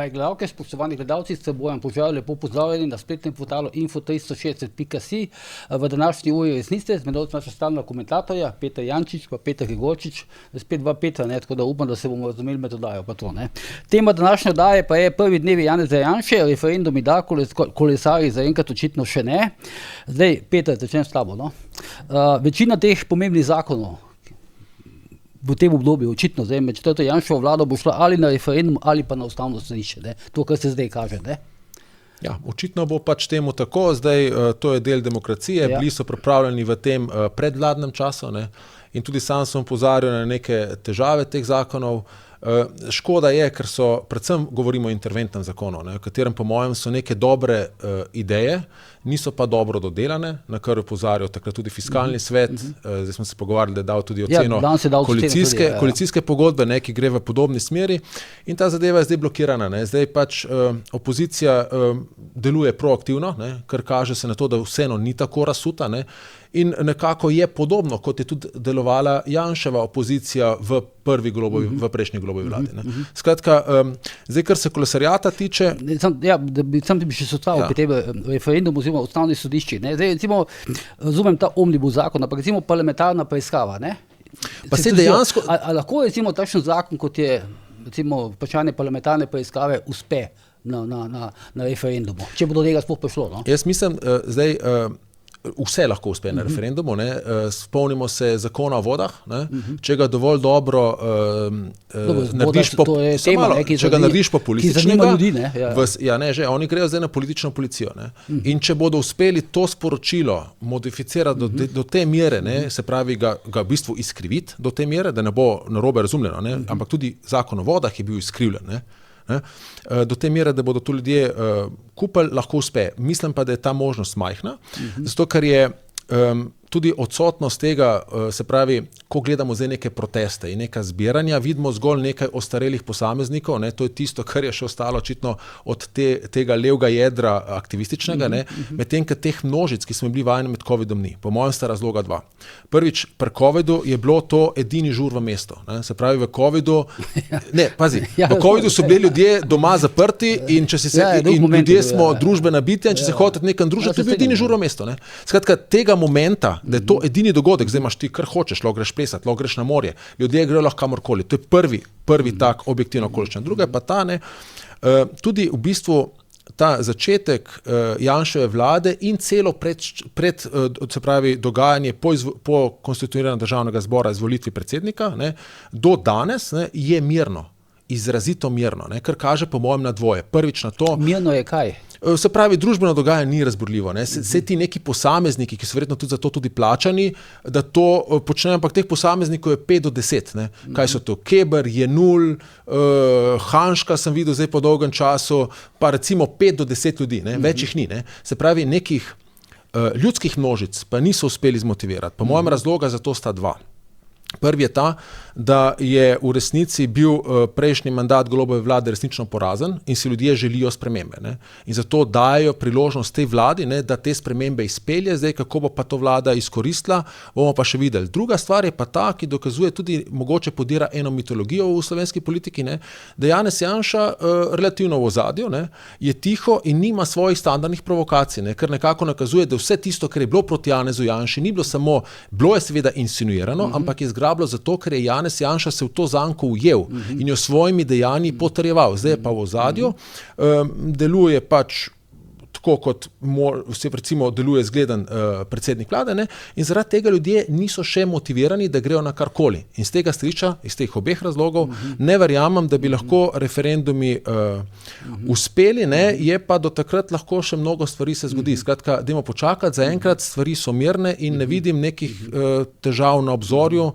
Dragi gledalke, spoštovani gledalci, se Bojan Požar, lepo pozdravljeni na spletnem portalu info360.si. V današnji uri resnice z menoj naša stalna komentatorja, Peter Jančič pa Peter Gregorčič, spet dva Petra, tako da upam, da se bomo razumeli med oddajo. Pa to, ne. Tema današnje oddaje pa je prvi dnevi Janeza Janše, referendumi da, kolesarji zaenkrat očitno še ne. Zdaj, Peter, začnem s tabo. No? Večina teh pomembnih zakonov v tem obdobju, očitno, zdaj med četrto Janševo vlado bo šla ali na referendum ali pa na ustavno sodišče, to, kar se zdaj kaže. Ne? Ja, očitno bo pač temu tako, zdaj to je del demokracije, bili so pripravljeni v tem predvladnem času, ne? In tudi sam sem opozarjal na neke težave teh zakonov. Škoda je, ker so, predvsem govorimo o interventnem zakonu, v katerem po mojem so neke dobre ideje, niso pa dobro dodelane, na kar opozarjajo takrat tudi fiskalni svet, zdaj smo se pogovarjali, da je dal tudi oceno koalicijske pogodbe, ki gre v podobni smeri in ta zadeva je zdaj blokirana. Zdaj pač opozicija deluje proaktivno, kar kaže se na to, da vseeno ni tako razsuta, in nekako je podobno, kot je tudi delovala Janševa opozicija v prejšnji Golobovi vladi. Skratka, zdaj, kar se kolesariata tiče... Sam bi še sostavil pri tem referendumu oziroma ustavni sodišči. Zdaj, recimo, razumem ta omnibus zakon, ampak recimo parlamentarna preiskava. Pa se dejansko... A lahko recimo takšen zakon, kot je recimo vprašanje parlamentarne preiskave, uspe na referendumu, če bo do tega sploh prišlo? No? Jaz mislim, zdaj... Vse lahko uspe na referendumu, spomnimo se zakona o vodah, če ga dovolj dobro narediš populističnega, oni grejo zdaj na politično policijo. In če bodo uspeli to sporočilo modificirati do te mere, se pravi ga v bistvu izkriviti do te mere, da ne bo narobe razumljeno, ampak tudi zakon o vodah je bil izkrivljen, do te mere, da bodo tu ljudje kupili, lahko uspe. Mislim pa, da je ta možnost majhna, zato ker je tudi odsotnost tega, se pravi, ko gledamo zdaj neke proteste in neka zbiranja, vidimo zgolj nekaj ostarelih posameznikov, to je tisto, kar je še ostalo očitno od tega levega jedra aktivističnega, medtem ko teh množic, ki smo bili vajeni med covidom, ni. Po mojem sta razloga dva. Prvič, pri covidu je bilo to edini žur v mestu. Se pravi, v covidu... v covidu so bili ljudje doma zaprti in ljudje smo družbena bitja in če se hodite nekam družiti, to je bil edini žur v mestu. Skratka, tega momenta, da je to edini dogodek, zdaj imaš ti kar hočeš, lahko greš plesati, lahko greš na morje, ljudje grejo lahko kamorkoli, to je prvi tak objektivno okoliščina. Druga je pa ta, tudi v bistvu ta začetek Janševe vlade in celo se pravi, dogajanje po konstituiranju državnega zbora izvolitvi predsednika, do danes je mirno, izrazito mirno, kar kaže po mojem na dvoje. Prvič na to... Mirno je kaj? Se pravi, družbeno dogajanje ni razburljivo. Vse ti neki posamezniki, ki so verjetno tudi za to tudi plačani, da to počnejo, ampak teh posameznikov je 5 do 10. Kaj so to? Keber, Jenul, Hanška sem videl zdaj po dolgem času, pa recimo 5 do 10 ljudi, več jih ni. Se pravi, nekih ljudskih množic pa niso uspeli zmotivirati. Po mojem razloga za to sta dva. Prvi je ta, da je v resnici bil prejšnji mandat Golobove vlade resnično porazen in si ljudje želijo spremembe. In zato dajo priložnost tej vladi, da te spremembe izpelje. Zdaj, kako bo pa to vlada izkoristila, bomo pa še videli. Druga stvar je pa ta, ki dokazuje tudi, mogoče podira eno mitologijo v slovenski politiki, da Janez Janša relativno v ozadju, je tiho in nima svojih standardnih provokacij, ker nekako nakazuje, da vse tisto, kar je bilo proti Janezu Janši, ni bilo samo, bilo je seveda insinuirano, ampak je zgrabilo zato, ker je Janez Janša se v to zanko ujel in jo svojimi dejanji potrjeval. Zdaj je pa v ozadju, deluje pač tako, kot recimo deluje zgleden predsednik vlade, in zaradi tega ljudje niso še motivirani, da grejo na karkoli. In z tega stališča, iz teh obeh razlogov, ne verjamem, da bi lahko referendumi uspeli, je pa do takrat lahko še mnogo stvari se zgodi. Skratka, dajmo počakati, zaenkrat stvari so mirne in ne vidim nekih težav na obzorju,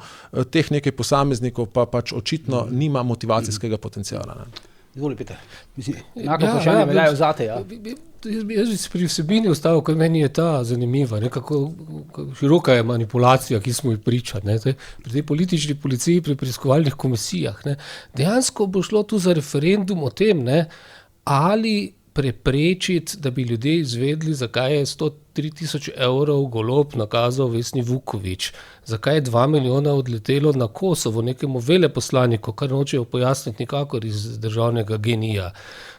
teh nekaj posameznikov pa pač očitno nima motivacijskega potenciala. Izvoli, Peter. Enako vprašanje veljajo zate, ja? Jaz bi se pri vsebini ustavil, ker meni je ta zanimiva, kako široka je manipulacija, ki smo ji priča, pri tej politični policiji, pri preiskovalnih komisijah. Dejansko bo šlo tu za referendum o tem, ali preprečiti, da bi ljudje izvedli, zakaj je 100 3000 evrov Golob nakazal Vesni Vuković? Zakaj je 2 milijona odletelo na Kosovo nekemu veleposlaniku, kar nočejo pojasniti nikakor iz državnega GEN-I-ja?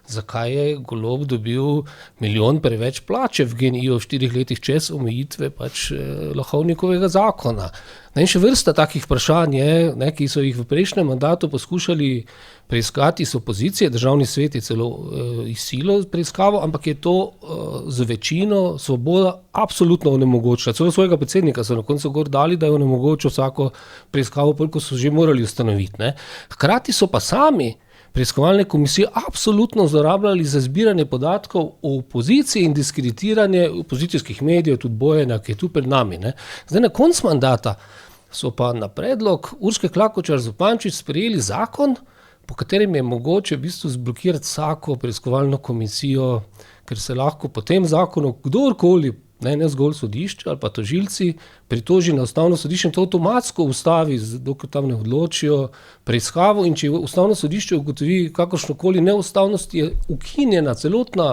Zakaj je Golob dobil 1 milijon preveč plače v GEN-I-ju v 4 letih čez omejitve Lahovnikovega zakona? In še vrsta takih vprašanj je, ki so jih v prejšnjem mandatu poskušali preiskati iz opozicije, državni svet je celo izsilil preiskavo, ampak je to z večino Svoboda absolutno onemogočila. Celo svojega predsednika so na koncu gor dali, da je onemogočil vsako preiskavo, koliko so že morali ustanoviti. Ne. Hkrati so pa sami preiskovalne komisije absolutno zlorabljali za zbiranje podatkov o opoziciji in diskreditiranje opozicijskih medijev, tudi Bojana, ki je tu pred nami. Ne. Zdaj na koncu mandata so pa na predlog Urške Klakočar Zupančič sprejeli zakon, po katerem je mogoče v bistvu zblokirati vsako preiskovalno komisijo, ker se lahko po tem zakonu kdorkoli, ne zgolj sodišče ali pa tožilci, pritoži na ustavno sodišče in to avtomatsko ustavi, dokler tam ne odločijo preiskavo, in če ustavno sodišče ugotovi kakršnokoli neustavnost, je ukinjena celotna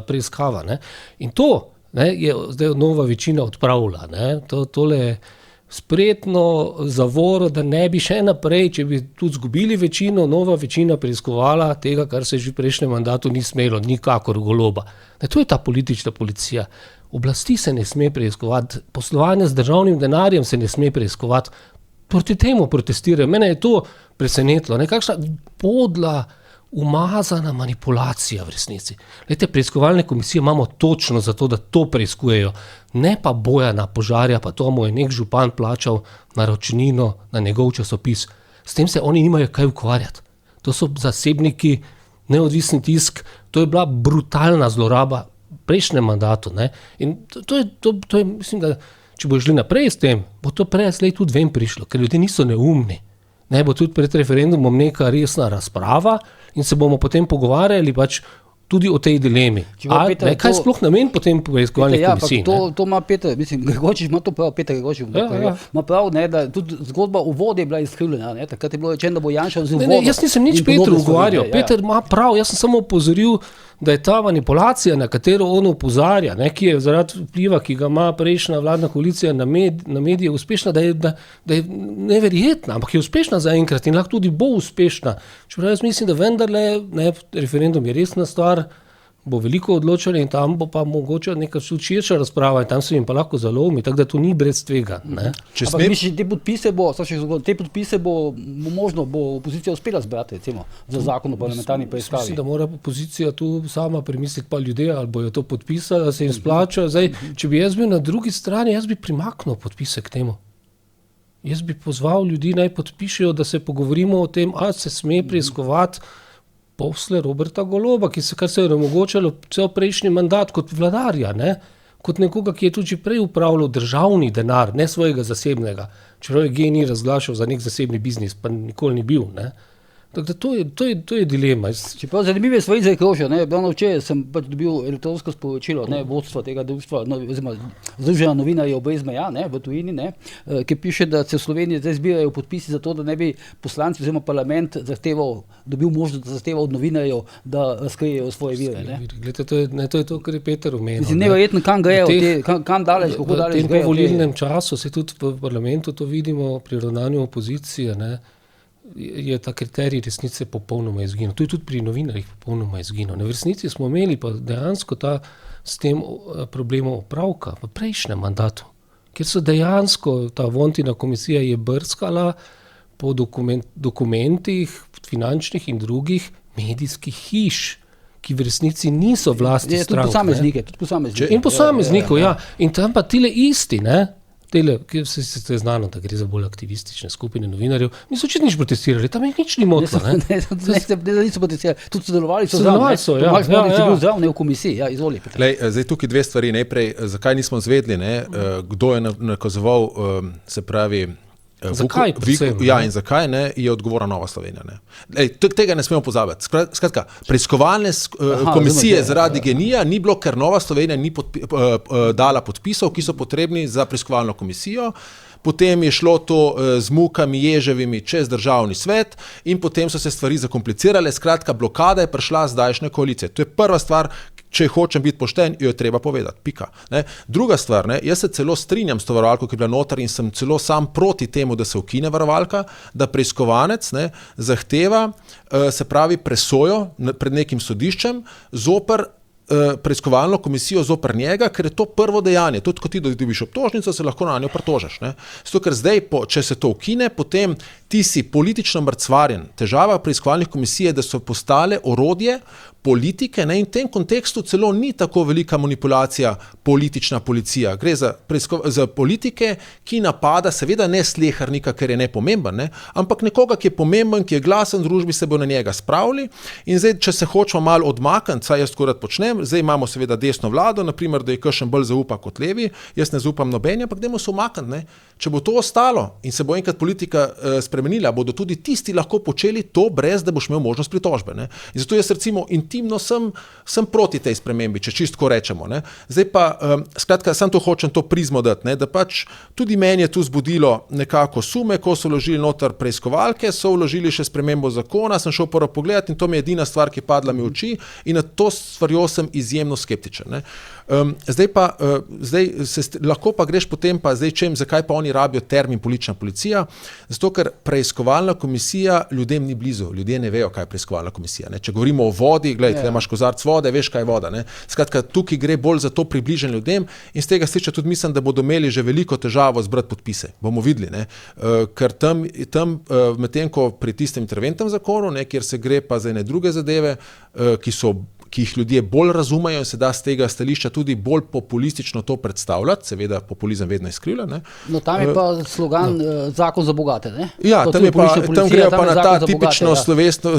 preiskava. Ne. In to je zdaj nova večina odpravila. Tole spretno zavoro, da ne bi še naprej, če bi tudi zgubili večino, nova večina preiskovala tega, kar se že v prejšnjem mandatu ni smelo, nikakor Goloba. To je ta politična policija. Oblasti se ne sme preiskovati, poslovanje z državnim denarjem se ne sme preiskovati. Proti temu protestirajo. Mene je to presenetilo. Nekakšna podla, umazana manipulacija v resnici. Preiskovalne komisije imamo točno zato, da to preiskujejo. Ne pa Bojana Požarja, pa to mu je nek župan plačal naročnino na njegov časopis. S tem se oni nimajo kaj ukvarjati. To so zasebniki, neodvisni tisk, to je bila brutalna zloraba v prejšnjem mandatu. Ne? In to je, mislim, da če bo šli naprej s tem, bo to prej tudi vem prišlo, ker ljudje niso neumni. Ne bo tudi pred referendumom neka resna razprava in se bomo potem pogovarjali tudi o tej dilemi. Kaj sploh namen potem preiskovalnih komisij? To ima Peter, Gregorčič ima to prav, Peter Gregorčič ima prav, da tudi zgodba o vodi je bila izkrivljena. Takrat je bilo rečeno, da bo Janša vzel vodo. Jaz nisem nič Petru ugovarjal. Peter ima prav, jaz sem samo opozoril, da je ta manipulacija, na katero on opozarja, ki je zaradi vpliva, ki ga ima prejšnja vladna koalicija na medije, uspešna, da je neverjetna, ampak je uspešna zaenkrat in lahko tudi bo uspešna. Čeprav jaz mislim, da vendarle referendum je resna stvar, bo veliko odločali in tam bo pa mogoče neka širša razprava in tam se jim pa lahko zalomi, tako da to ni brez tvega. Ampak misliš, te podpise bo možno, bo opozicija uspela zbrati, recimo, za zakon o parlamentarni preiskavi? Mislim, da mora opozicija tu sama premisliti pa ljudje, ali bojo to podpisali, da se jim splača. Zdaj, če bi jaz bil na drugi strani, jaz bi primaknil podpise k temu. Jaz bi pozval ljudi, naj podpišejo, da se pogovorimo o tem, ali se sme preiskovati posle Roberta Goloba, kar se je omogočalo cel prejšnji mandat kot vladarja, kot nekoga, ki je tudi prej upravljal državni denar, ne svojega zasebnega. Čeprav je GEN-I razglašal za nek zasebni biznis, pa nikoli ni bil. Tako da to je dilema. Čeprav zanimive stvari zaokrožajo. Včeraj sem dobil elektronsko sporočilo vodstva tega društva, Združenja novinarjev brez meja v tujini, ki piše, da se v Sloveniji zdaj zbirajo podpisi za to, da ne bi poslanci oziroma parlament dobil možnost, da zahteva od novinarjev, da razkrijejo svoje vire. To je to, kar je Peter omenil. Neverjetno, kam grejo, kam daleč, kako daleč grejo. V tem povolilnem času se tudi v parlamentu to vidimo pri ravnanju opozicije, je ta kriterij resnice popolnoma izginil. To je tudi pri novinarjih popolnoma izginil. V resnici smo imeli pa dejansko s tem problemom opravka v prejšnjem mandatu, kjer so dejansko ta Vontina komisija je brskala po dokumentih finančnih in drugih medijskih hiš, ki v resnici niso v lasti strank. In posameznikov, ja. In tam pa tile isti, ki se je znano, da gre za bolj aktivistične skupine novinarjev, niso čisto nič protestirali, tam jih nič ni motilo. Ne, niso protestirali, tudi sodelovali so. Tomaž Bodič je bil zraven v komisiji, izvoli. Zdaj tukaj dve stvari. Najprej, zakaj nismo zvedli, kdo je nakazoval, se pravi, zakaj in zakaj je odgovorna Nova Slovenija. Tega ne smemo pozabiti. Skratka, preiskovalne komisije zaradi GEN-I-ja ni bilo, ker Nova Slovenija ni dala podpisov, ki so potrebni za preiskovalno komisijo. Potem je šlo to z mukami ježevimi čez državni svet in potem so se stvari zakomplicirale. Skratka, blokada je prišla z zdajšnje koalicije. To je prva stvar, če hočem biti pošten, jo je treba povedati, pika. Ne. Druga stvar, ne, jaz se celo strinjam s to varovalko, ki je bila noter in sem celo sam proti temu, da se ukine varovalka, da preiskovanec zahteva, se pravi, presojo pred nekim sodiščem zoper preiskovalno komisijo zoper njega, ker je to prvo dejanje. Tudi, ko ti dobiš obtožnico, se lahko na njo pritožiš. Zato, ker zdaj, če se to ukine, potem ti si politično mrcvarjen. Težava preiskovalnih komisij je, da so postale orodje politike, in v tem kontekstu celo ni tako velika manipulacija politična policija. Gre za politike, ki napada, seveda ne slehernika, ker je nepomemben, ampak nekoga, ki je pomemben, ki je glasen v družbi, se bo na njega spravili. In zdaj, če se hočemo malo odmakniti, saj jaz tako rad počnem, zdaj imamo seveda desno vlado, naprimer, da je kakšen bolj zaupa kot levi, jaz ne zaupam nobenja, ampak dajmo se umakniti. Če bo to ostalo in se bo enkrat politika spremenila, bodo tudi tisti lahko počeli to, brez da boš imel možnost pritožbe. In zato jaz recimo intimno sem proti tej spremembi, če čistko rečemo. Zdaj pa, skratka, sam to hočem to prizmo dati, da pač tudi meni je tu zbudilo nekako sume, ko so vložili noter preiskovalke, so vložili še spremembo zakona, sem šel prvo pogledati in to mi je edina stvar, ki je padla mi v oči in na to stvarjo sem izjemno skeptičen. Lahko pa greš potem pa zdaj zakaj pa oni rabijo termin politična policija, zato ker preiskovalna komisija ljudem ni blizu, ljudje ne vejo, kaj je preiskovalna komisija. Če govorimo o vodi, gledaj, imaš kozarc vode, veš, kaj je voda. Skratka, tukaj gre bolj za to približen ljudem in z tega stiča tudi mislim, da bodo imeli že veliko težavo zbrati podpise. Bomo videli, ker tam medtem ko pri tistem interventnem zakonu, kjer se gre pa za ene druge zadeve, ki jih ljudje bolj razumejo in se da z tega stališča tudi bolj populistično to predstavljati, seveda populizem vedno izkrivlja. No, tam je pa slogan zakon za bogate, ne? Ja, tam grejo pa na ta tipično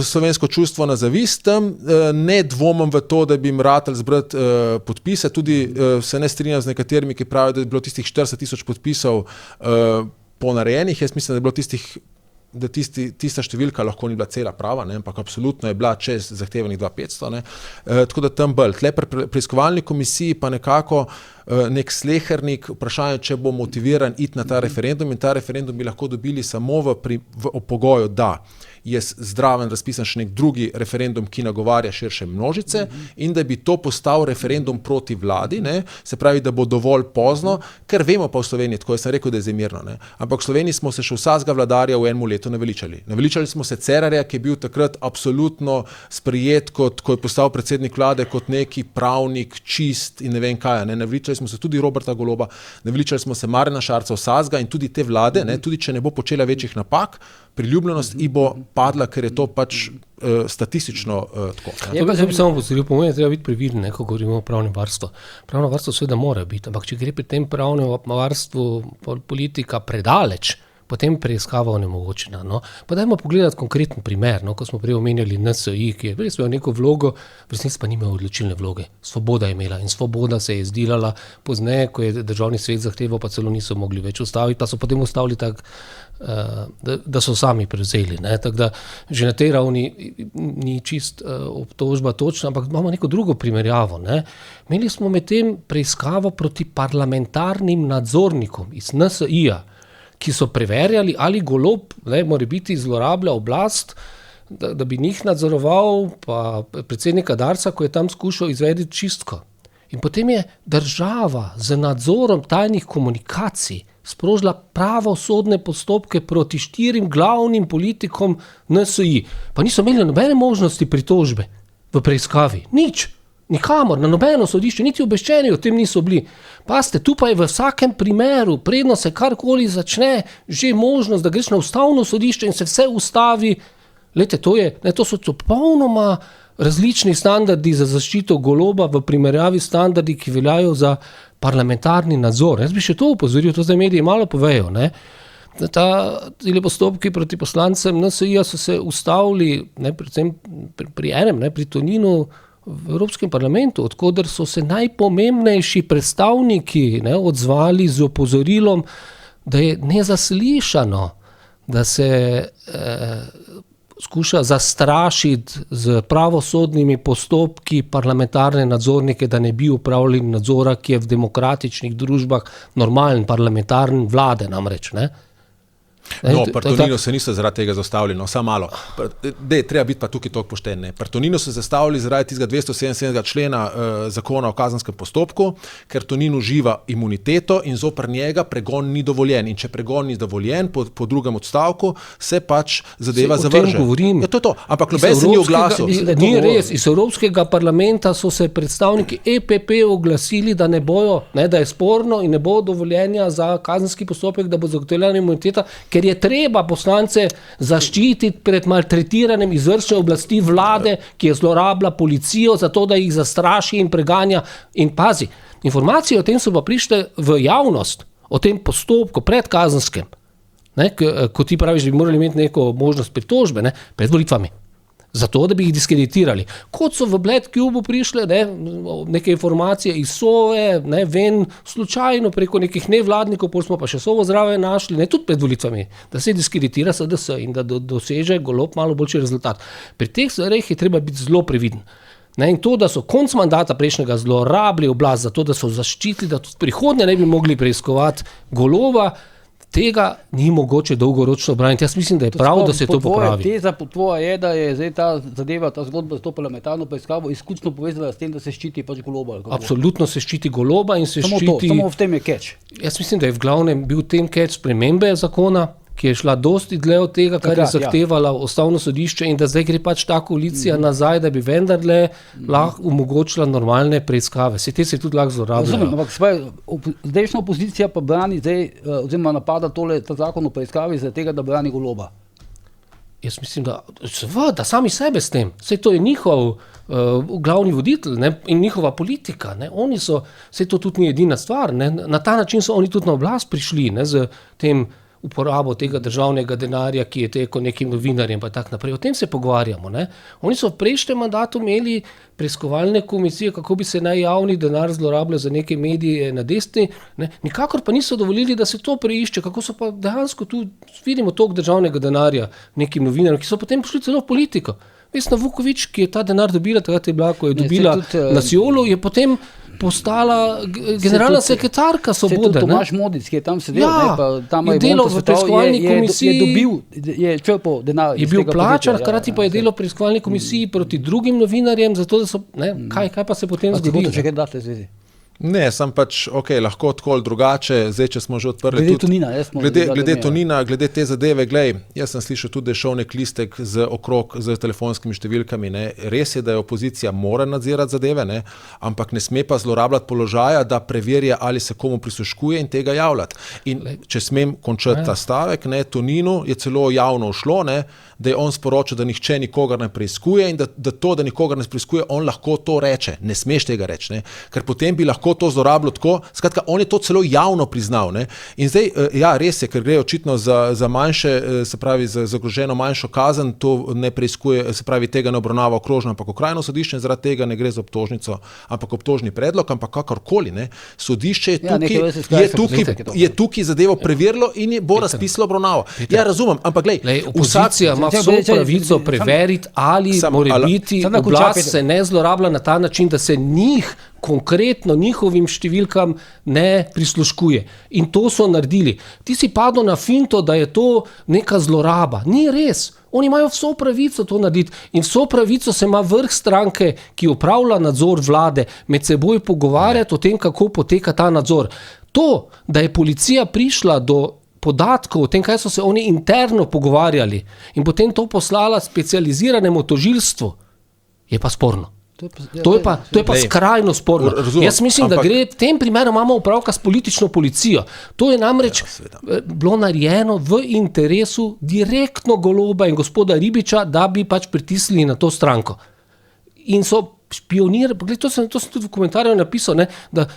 slovensko čustvo na zavist, tam ne dvomim v to, da bi jim ratali zbrati podpise, tudi se ne strinjam z nekaterimi, ki pravijo, da je bilo tistih 40,000 podpisov ponarejenih, jaz mislim, da je bilo tista številka lahko ni bila cela prava, ampak absolutno je bila čez zahtevanih 2,500. Tako da tam bolj. Tle pri preiskovalni komisiji pa nekako nek slehernik, vprašanje, če bo motiviran iti na ta referendum in ta referendum bi lahko dobili samo v pogoju, da je zdraven razpisan še nek drugi referendum, ki nagovarja širše množice in da bi to postal referendum proti vladi, se pravi, da bo dovolj pozno, ker vemo pa v Sloveniji, tako jaz sem rekel, da je zemirno, ampak v Sloveniji smo se še vsakega vladarja v enem letu naveličali. Naveličali smo se Cerarja, ki je bil takrat absolutno sprejet, ko je postal predsednik vlade, kot neki pravnik, čist in ne vem kaj. Naveličali smo se tudi Roberta Goloba, naveličali smo se Marjana Šarca, Vsazga in tudi te vlade, tudi če ne bo počela večjih napak, priljubljenost ji bo padla, ker je to pač statistično tako. Jaz bi samo pozoril, po mojem, treba biti previden, ko govorimo o pravnem varstvu. Pravno varstvo seveda mora biti, ampak če gre pri tem pravnem varstvu politika predaleč, potem preiskava onemogočena. Pa dajmo pogledati konkreten primer, ko smo prej omenjali NSI, ki je res imel neko vlogo, v resnici pa ni imel odločilne vloge. Svoboda je imela in Svoboda se je izdelala pozneje, ko je državni svet zahteval, pa celo niso mogli več ustaviti, pa so potem ustavili tako, da so sami prevzeli. Tako da že na tej ravni ni čist obtožba točna, ampak imamo neko drugo primerjavo. Imeli smo med tem preiskavo proti parlamentarnim nadzornikom iz NSI-ja, ki so preverjali, ali Golob mora biti zlorablja oblast, da bi njih nadzoroval, pa predsednika Darsa, ko je tam skušal izvedeti čistko. In potem je država z nadzorom tajnih komunikacij sprožila pravosodne postopke proti 4 glavnim politikom NSI. Pa niso imeli nobene možnosti pritožbe v preiskavi. Nič. Nikamor, na nobeno sodišče, niti obveščeni o tem niso bili. Paste, tu pa je v vsakem primeru, predno se karkoli začne, že možnost, da greš na ustavno sodišče in se vse ustavi. Lejte, to so popolnoma različni standardi za zaščito Goloba v primerjavi standardi, ki veljajo za parlamentarni nadzor. Jaz bi še to upozoril, to zdaj mediji malo povejo. Ti postopki proti poslancem NSI-ja so se ustavili, predvsem pri enem, pri Toninu v Evropskem parlamentu, odkoder so se najpomembnejši predstavniki odzvali z opozorilom, da je nezaslišano, da se skuša zastrašiti z pravosodnimi postopki parlamentarne nadzornike, da ne bi upravljali nadzora, ki je v demokratičnih družbah normalen parlamentarni vlade namreč. No, pri Toninu se niso zaradi tega zastavili, no, samo malo. Treba biti pa tukaj toliko pošten. Pri Toninu so se zastavili zaradi tistega 277. člena zakona o kazenskem postopku, ker Tonin uživa imuniteto in zoper njega pregon ni dovoljen. In če pregon ni dovoljen po drugem odstavku, se pač zadeva zavrže. O tem govorim. Ja, to je to. Ampak noben se ni oglasil. Ni res. Iz Evropskega parlamenta so se predstavniki EPP oglasili, da ne bojo, da je sporno in ne bo dovoljenja za kazenski postopek, da bo zagotovljena imuniteta, ker je treba poslance zaščititi pred maltretiranjem izvršne oblasti vlade, ki je zlorabila policijo za to, da jih zastraši in preganja. In pazi, informacije o tem so pa prišle v javnost, o tem postopku predkazenskem, ko ti praviš, da bi morali imeti neko možnost pritožbe, pred volitvami. Zato, da bi jih diskreditirali. Kot so v Bled Cubu prišle neke informacije iz Sove, ven slučajno preko nekih nevladnikov, pol smo pa še Sovo zraven našli, tudi pred volitvami, da se diskreditira SDS in da doseže Golob malo boljši rezultat. Pri teh stvareh je treba biti zelo previden. In to, da so konc mandata prejšnjega zlorabili oblast, zato da so zaščitili, da tudi prihodnje ne bi mogli preiskovati Goloba, tega ni mogoče dolgoročno braniti. Jaz mislim, da je prav, da se to popravi. Teza tvoja je, da je zdaj ta zadeva, ta zgodba z to parlamentarno preiskavo izključno povezana s tem, da se ščiti pač Goloba. Absolutno se ščiti Goloba in se ščiti... Samo v tem je catch. Jaz mislim, da je v glavnem bil tem catch spremembe zakona, ki je šla dosti dlje od tega, kar je zahtevala Ustavno sodišče in da zdaj gre pač ta koalicija nazaj, da bi vendarle lahko omogočila normalne preiskave. Se te se tudi lahko zlorabljajo. Ampak zdajšnja opozicija pa brani zdaj, oziroma napada ta zakon o preiskavi zaradi tega, da brani Goloba. Jaz mislim, da sami sebe s tem. Saj to je njihov glavni voditelj in njihova politika. Oni so, saj to tudi ni edina stvar. Na ta način so oni tudi na oblast prišli z tem uporabo tega državnega denarja, ki je tekel nekim novinarjem pa tak naprej. O tem se pogovarjamo. Oni so v prejšnjem mandatu imeli preiskovalne komisije, kako bi se naj javni denar zlorabljal za neke medije na desni. Nikakor pa niso dovolili, da se to preišče, kako so pa dejansko tu, vidimo tok državnega denarja nekim novinarjem, ki so potem prišli celo v politiko. Vesna Vuković, ki je ta denar dobila, takrat je bila, ko je dobila na Sijolu, je potem postala generalna sekretarka Svobode. Tomaž Modic, ki je tam sedel, tam je delal v preiskovalni komisiji, je črpal denar. Je bil plačan, hkrati pa je delal v preiskovalni komisiji proti drugim novinarjem, zato da so, kaj pa se potem zgodilo? Če kaj date zvezi? Ne, sem pač, lahko tako ali drugače, zdaj, če smo že odprli glede Tonina, glede te zadeve, jaz sem slišal tudi, da je šel nek listek z telefonskimi številkami, res je, da je opozicija mora nadzirati zadeve, ampak ne sme pa zlorabljati položaja, da preverja, ali se komu prisluškuje in tega javljati. In če smem končati ta stavek, Toninu je celo javno ušlo, da je on sporočil, da nihče nikogar ne preiskuje in da to, da nikogar ne preiskuje, on lahko to reče. Ne smeš tega reči, ker potem bi lahko to zlorabljal tako. Skratka, on je to celo javno priznal. In zdaj, res je, ker gre očitno za manjše, se pravi, za zagroženo manjšo kazen, to ne preiskuje, se pravi, tega ne obravnava okrožno, ampak okrajno sodišče, zaradi tega ne gre za obtožnico, ampak obtožni predlog, ampak kakorkoli, sodišče je tukaj zadevo preverilo in bo razpisalo obravnavo. Ja, razumem, ampak opozicija ima vso pravico preveriti, ali mora biti oblast se ne zlorablja na ta način, da se konkretno njihovim številkam ne prisluškuje. In to so naredili. Ti si padel na finto, da je to neka zloraba. Ni res. Oni imajo vso pravico to narediti in vso pravico se ima vrh stranke, ki upravlja nadzor vlade, med seboj pogovarjati o tem, kako poteka ta nadzor. To, da je policija prišla do podatkov o tem, kaj so se oni interno pogovarjali in potem to poslala specializiranemu tožilstvu, je pa sporno. To je pa skrajno sporno. Jaz mislim, da gre v tem primeru imamo opravka s politično policijo. To je namreč bilo narejeno v interesu direktno Goloba in gospoda Ribiča, da bi pač pritisnili na to stranko. In so špionirali, to sem tudi v komentarju napisal, da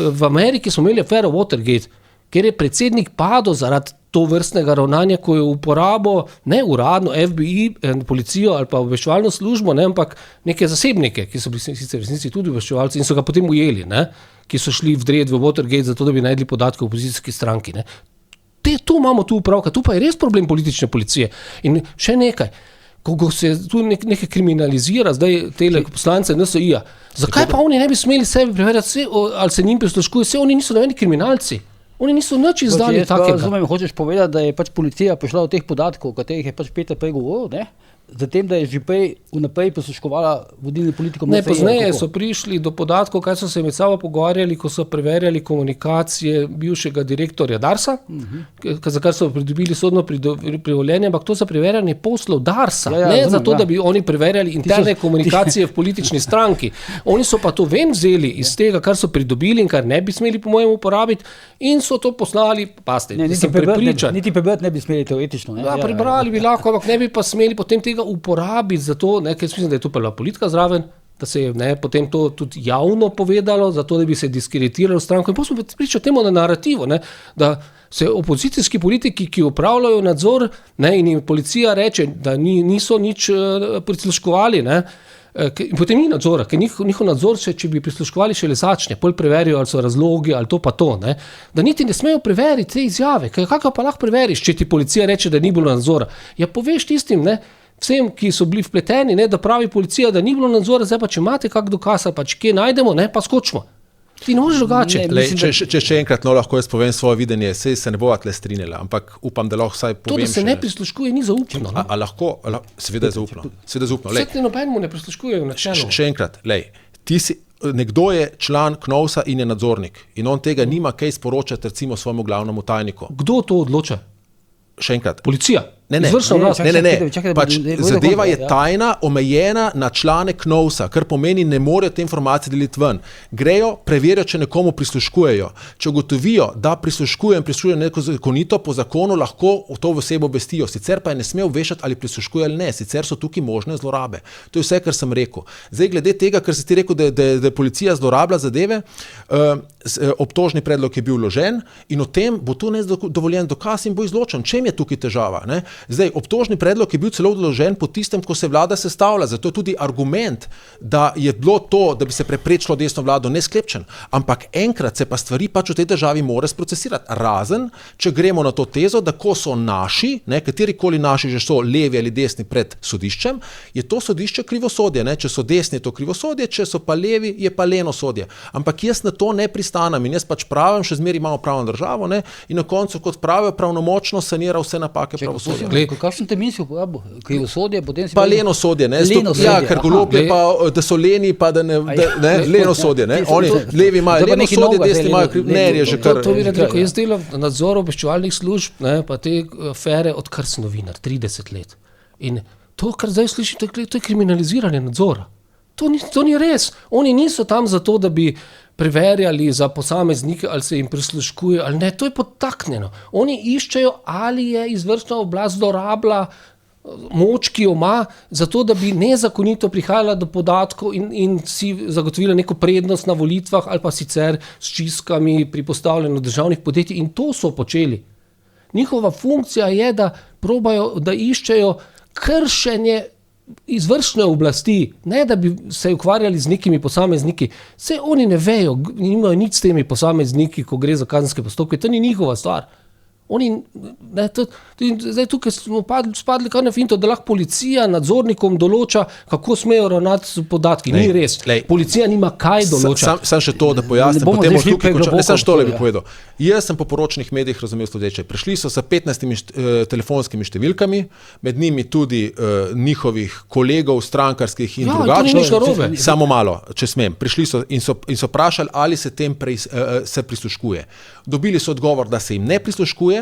v Ameriki smo imeli afero Watergate, ker je predsednik padel zaradi to vrstnega ravnanja, ko je uporabo ne uradno FBI, policijo ali pa obveščevalno službo, ampak neke zasebnike, ki so bili sicer v resnici tudi obveščevalci in so ga potem ujeli, ki so šli vdret v Watergate zato, da bi najdli podatke o opozicijski stranki. Tu imamo tu upravka, tu pa je res problem politične policije. In še nekaj, ko se tu nekaj kriminalizira, zdaj tele poslance NSI-ja, zakaj pa oni ne bi smeli sebe preverjati, ali se njim prisluškuje, oni niso nobeni kriminalci. Oni niso nič izdali takega. Razumem, hočeš povedati, da je pač policija prišla do teh podatkov, o katerih je pač Peter prej govoril, ne? Zatem, da je že vnaprej prisluškovala vodilnim politikom. Ne, pozneje so prišli do podatkov, kaj so se med sabo pogovarjali, ko so preverjali komunikacije bivšega direktorja Darsa, za kar so pridobili sodno privoljenje, ampak to za preverjanje poslov Darsa, ne zato, da bi oni preverjali interne komunikacije v politični stranki. Oni so pa to ven vzeli iz tega, kar so pridobili in kar ne bi smeli po mojem uporabiti in so to poslali, paste, sem prepričan. Niti prebrati ne bi smeli teoretično. Ne? Ja, prebrali bi lahko, ampak ne bi pa smeli potem tega uporabiti za to, ker mislim, da je to bila politika zraven, da se je potem to tudi javno povedalo, zato da bi se diskreditiralo stranko. In potem smo pričali temu na narativu, da se opozicijski politiki, ki upravljajo nadzor, in jim policija reče, da niso nič prisluškovali, in potem ni nadzora, ker njihov nadzor se, če bi prisluškovali, šele začne, pol preverijo, ali so razlogi, ali to pa to, da niti ne smejo preveriti te izjave, kako pa lahko preveriš, če ti policija reče, da ni bilo nadzora. Ja, poveš tistim, vsem, ki so bili vpleteni, da pravi policija, da ni bilo nadzora, zdaj pa če imate kak dokaz, pa če kje najdemo, pa skočimo. Ti ne možeš drugače. Če še enkrat lahko jaz povem svoje videnje, se ne bova tle strinjala, ampak upam, da lahko vsaj povem. To, da se ne prisluškuje, ni zaupno. A lahko, seveda je zaupno. Vse ti nobenemu ne prisluškujejo načelno. Še enkrat, nekdo je član KNOVS-a in je nadzornik in on tega nima kaj sporočati recimo svojemu glavnemu tajniku. Kdo to odloča? Še enkrat. Policija. Ne. Pač zadeva je tajna, omejena na člane KNOVS-a, kar pomeni, ne morejo te informacije deliti ven. Grejo, preverijo, če nekomu prisluškujejo. Če ugotovijo, da prisluškujejo neko zakonito, po zakonu lahko to v osebo obvestijo. Sicer pa je ne sme obveščati, ali prisluškuje ali ne. Sicer so tukaj možne zlorabe. To je vse, kar sem rekel. Zdaj, glede tega, kar si ti rekel, da policija zlorablja zadeve, obtožni predlog je bil vložen in o tem bo tu nedovoljen dokaz in bo izločen. Čem je tukaj težava? Zdaj, obtožni predlog je bil celo vložen po tistem, ko se vlada sestavlja, zato je tudi argument, da je bilo to, da bi se preprečilo desno vlado, nesklepčen. Ampak enkrat se pa stvari pač v tej državi mora sprocesirati. Razen, če gremo na to tezo, da ko so naši, katerikoli naši že so levi ali desni pred sodiščem, je to sodišče krivosodje. Če so desni, je to krivosodje, če so pa levi, je pa lenosodje. Ampak jaz na to ne pristanem in jaz pač pravim, še zmeraj imamo pravno državo, in na koncu, kot pravijo, pravnomočno sanira vse napake pravosodja. Kakšen te misli uporabil? Krivosodje, potem si... Pa lenosodje, Ja, ker golob je pa, da so leni, pa da ne, lenosodje, Oni, levi imajo lenosodje, desni imajo krivosodje, je že kar... To bi rekel, jaz delam nadzor obveščevalnih služb, pa te afere, odkar sem novinar, 30 let. In to, kar zdaj slišim, to je kriminaliziranje nadzora. To ni res. Oni niso tam zato, da bi preverjali za posameznike, ali se jim prisluškuje, ali ne. To je podtaknjeno. Oni iščejo, ali je izvršna oblast zlorabila moč, ki jo ima, zato da bi nezakonito prihajala do podatkov in si zagotovila neko prednost na volitvah ali pa sicer s čistkami pri postavljanju državnih podjetij. In to so počeli. Njihova funkcija je, da probajo, da iščejo kršenje izvršne oblasti, ne da bi se ukvarjali z nekimi posamezniki. Saj oni ne vejo, nimajo nič s temi posamezniki, ko gre za kazenske postopke, to ni njihova stvar. Oni, zdaj tukaj smo spadli kar na finto, da lahko policija nadzornikom določa, kako smejo ravnati s podatki. Ni res. Policija nima kaj določati. Sam še to, da pojasnim, potem boš tukaj končal. Ne, sam še tole bi povedal. Jaz sem po poročnih medijih razumel sledeče. Prišli so sa 15 telefonskimi številkami, med njimi tudi njihovih kolegov strankarskih in drugačnih. Samo malo, če smem. Prišli so in so vprašali, ali se tem se prisluškuje. Dobili so odgovor, da se jim ne prisluškuje.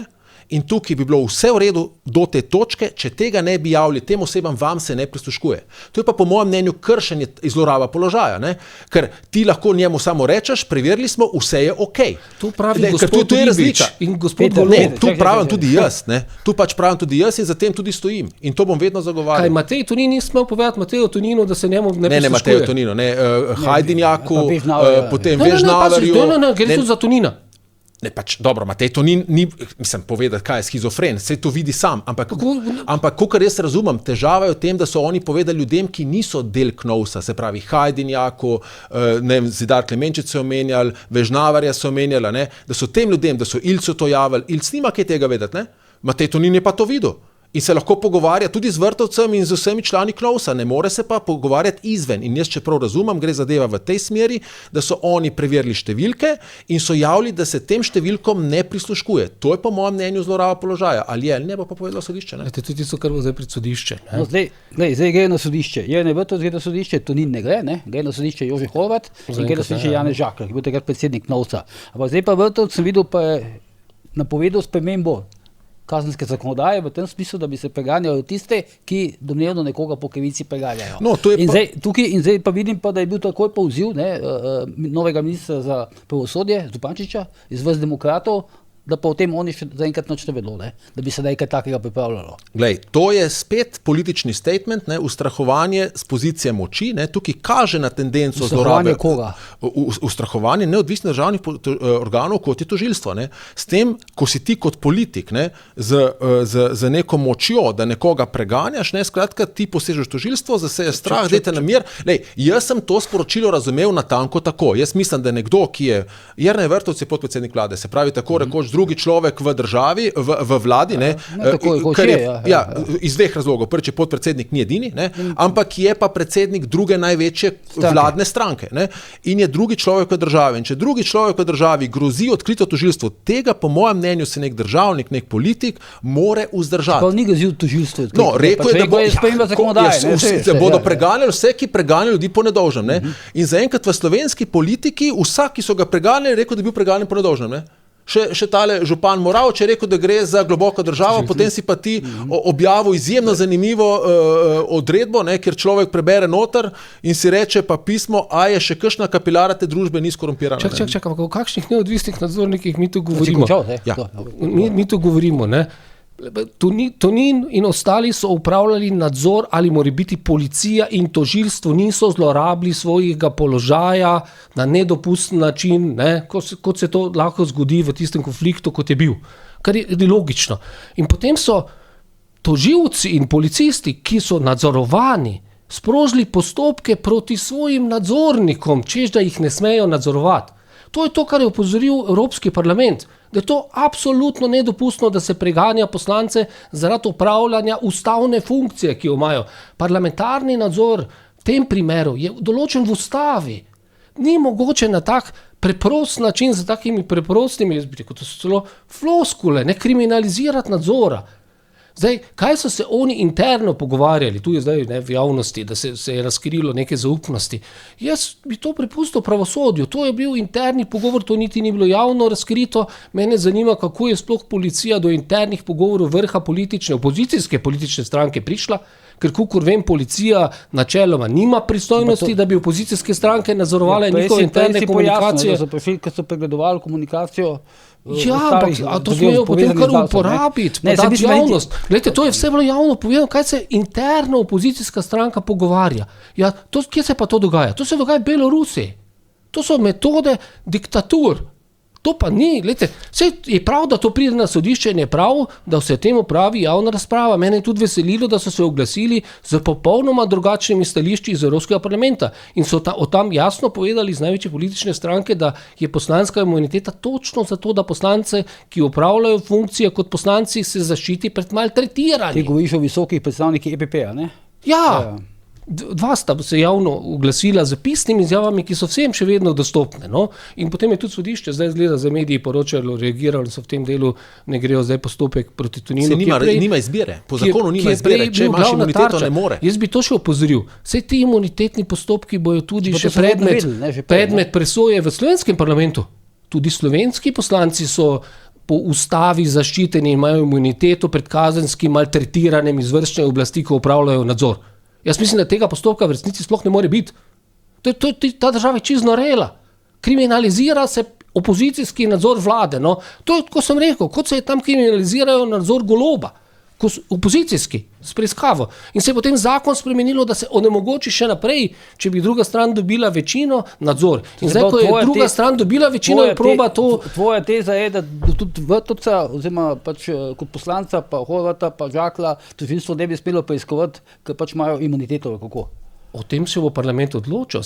In tukaj bi bilo vse v redu do te točke, če tega ne bi javili tem osebam, vam se ne prisluškuje. To je pa po mojem mnenju kršenje zloraba položaja, ker ti lahko njemu samo rečeš, preverili smo, vse je okej. To pravi gospod Ribič in gospod Golob. Tu pravim tudi jaz, tu pač pravim tudi jaz in za tem tudi stojim. In to bom vedno zagovarjal. Kaj, Matej Tonin ni smel povedati Mateju Toninu, da se njemu ne prisluškuje? Ne, Mateju Toninu, Hajdinjaku, potem Vežnaverju. Ne, gre tudi za Tonina. Ne, pač dobro, Matej Tonin ni, mislim, povedati, kaj je schizofren, se to vidi sam, ampak kakor jaz razumem, težava je v tem, da so oni povedali ljudem, ki niso del KNOVS-a, se pravi Hajdinjaku, Zidar Klemenčič so omenjali, Vežnavarja so omenjali, da so tem ljudem, da so Ilcu to javili, Ilc nima kaj tega vedeti, Matej Tonin je pa to videl. In se lahko pogovarja tudi z Vrtovcem in z vsemi člani KNOVS-a, ne more se pa pogovarjati izven. In jaz, čeprav razumem, gre zadeva v tej smeri, da so oni preverili številke in so javili, da se tem številkom ne prisluškuje. To je po mojem mnenju zloraba položaja. Ali je, ali ne, bo pa povedalo sodišče. Ne? Tudi so kar bo zdaj pred sodišče. No, zdaj gre na sodišče. Jernej Vrtovec gre na sodišče, Tonin ne gre, ne? Gre na sodišče Jože Horvat in gre na sodišče Janez Žakelj, ki bo takrat predsednik KNOVS-a. Ampak zdaj pa Vrtovec sem videl, pa je napovedal spremembo kazenske zakonodaje v tem smislu, da bi se preganjali tiste, ki domnevno nekoga po krivici preganjajo. No, to je zdaj pa vidim pa, da je bil takoj poziv novega ministra za pravosodje, Zupančiča, iz vrst demokratov, da pa o tem oni še zaenkrat nič ne vedo, ne? Da bi se nekaj takega pripravljalo. Glej, to je spet politični statement, ne, ustrahovanje z pozicije moči, ne, tukaj kaže na tendenco zlorabe. Koga? Ustrahovanje neodvisnih državnih organov, kot je tožilstvo. Ne. S tem, ko si ti kot politik, ne, z neko močjo, da nekoga preganjaš, ne, skratka, ti posežeš tožilstvo, zaseje strah, dajte na mir. Lej, jaz sem to sporočilo razumel natanko tako. Jaz mislim, da nekdo, ki je Jernej Vrtovec je podpredsednik vlade, se pravi tako rekoč drugi človek v državi, v vladi, ne, iz dveh razlogov. Prvič je podpredsednik ni edini, ne, ampak je pa predsednik druge največje vladne stranke, ne, in je drugi človek v državi. In če drugi človek v državi grozi odkrito tožilstvo, tega po mojem mnenju se nek državnik, nek politik more vzdržati. Pa ni grozil tožilstvo. No, rekel je, da bodo preganjali vse, ki preganjajo ljudi po nedolžnem, ne. In zaenkrat v slovenski politiki vsak, ki so ga preganjali, je rekel, da je bil preganjen po nedolžnem, ne. Še tale župan Moravč je rekel, da gre za globoko državo, potem si pa ti objavil izjemno zanimivo odredbo, ne, kjer človek prebere noter in si reče pa pismo, a je še kakšna kapilara te družbe ni skorumpirana. Čak, o kakšnih neodvisnih nadzornikih mi tu govorimo? Mi tu govorimo, ne. Tonin in ostali so upravljali nadzor, ali mora biti policija in tožilstvo niso zlorabili svojega položaja na nedopusten način, ne, kot se to lahko zgodi v tistem konfliktu, kot je bil. Kar je logično. In potem so tožilci in policisti, ki so nadzorovani, sprožili postopke proti svojim nadzornikom, češ da jih ne smejo nadzorovati. To je to, kar je opozoril Evropski parlament. Da je to absolutno nedopustno, da se preganja poslance zaradi upravljanja ustavne funkcije, ki jo imajo. Parlamentarni nadzor v tem primeru je določen v ustavi. Ni mogoče na tak preprost način, z takimi preprostimi, jaz bi rekel, to so celo floskule, ne kriminalizirati nadzora. Zdaj, kaj so se oni interno pogovarjali, tu je zdaj v javnosti, da se je razkrilo neke zaupnosti. Jaz bi to prepustil pravosodju, to je bil interni pogovor, to niti ni bilo javno razkrito. Mene zanima, kako je sploh policija do internih pogovorov vrha opozicijske politične stranke prišla, ker kakor vem, policija načeloma nima pristojnosti, da bi opozicijske stranke nadzorovale njihove interne komunikacije. Ker so pregledovali komunikacijo. Ja, ampak to smejo potem kar uporabiti, podati javnost. Glejte, to je vse bilo javno povedano, kaj se interno opozicijska stranka pogovarja. Ja, kje se pa to dogaja? To se dogaja v Belorusiji. To so metode diktatur. To pa ni, gledajte, vse je prav, da to pride na sodišče in je prav, da se temu pravi javna razprava. Mene je tudi veselilo, da so se oglasili z popolnoma drugačnimi stališči iz Evropskega parlamenta in so tam jasno povedali z največje politične stranke, da je poslanska imuniteta točno zato, da poslance, ki upravljajo funkcije kot poslanci, se zaščiti pred maltretiranjem. Ti govoriš o visokih predstavnikih EPP-a, ne? Ja. Dva sta se javno oglasila z pisnimi izjavami, ki so vsem še vedno dostopne. No? In potem je tudi sodišče, zdaj zgleda za mediji poročalo, reagiralo so v tem delu, ne grejo zdaj postopek proti Toninu. Nima izbire, po zakonu nima izbire, če imaš imuniteto, ne more. Jaz bi to še opozoril. Vse ti imunitetni postopki bojo tudi še predmet presoje v slovenskem parlamentu. Tudi slovenski poslanci so po ustavi zaščiteni in imajo imuniteto pred kazenskim maltretiranjem izvršne oblasti, ko upravljajo nadzor. Jaz mislim, da tega postopka v resnici sploh ne more biti. Ta država je čisto norela. Kriminalizira se opozicijski nadzor vlade. No. To je, kot sem rekel, kot se je tam kriminalizirajo nadzor Goloba. Opozicijski, s preiskavo. In se je potem zakon spremenilo, da se onemogoči še naprej, če bi druga stran dobila večino, nadzor. In zdaj, ko je druga stran dobila večino, je proba to... Tvoja teza je, da tudi Vrtovca, oziroma pač kot poslanca, pa Horvata, pa Žakla, tožilstvo ne bi smelo preiskovati, ker pač imajo imuniteto, kako? O tem se bo parlament odločil.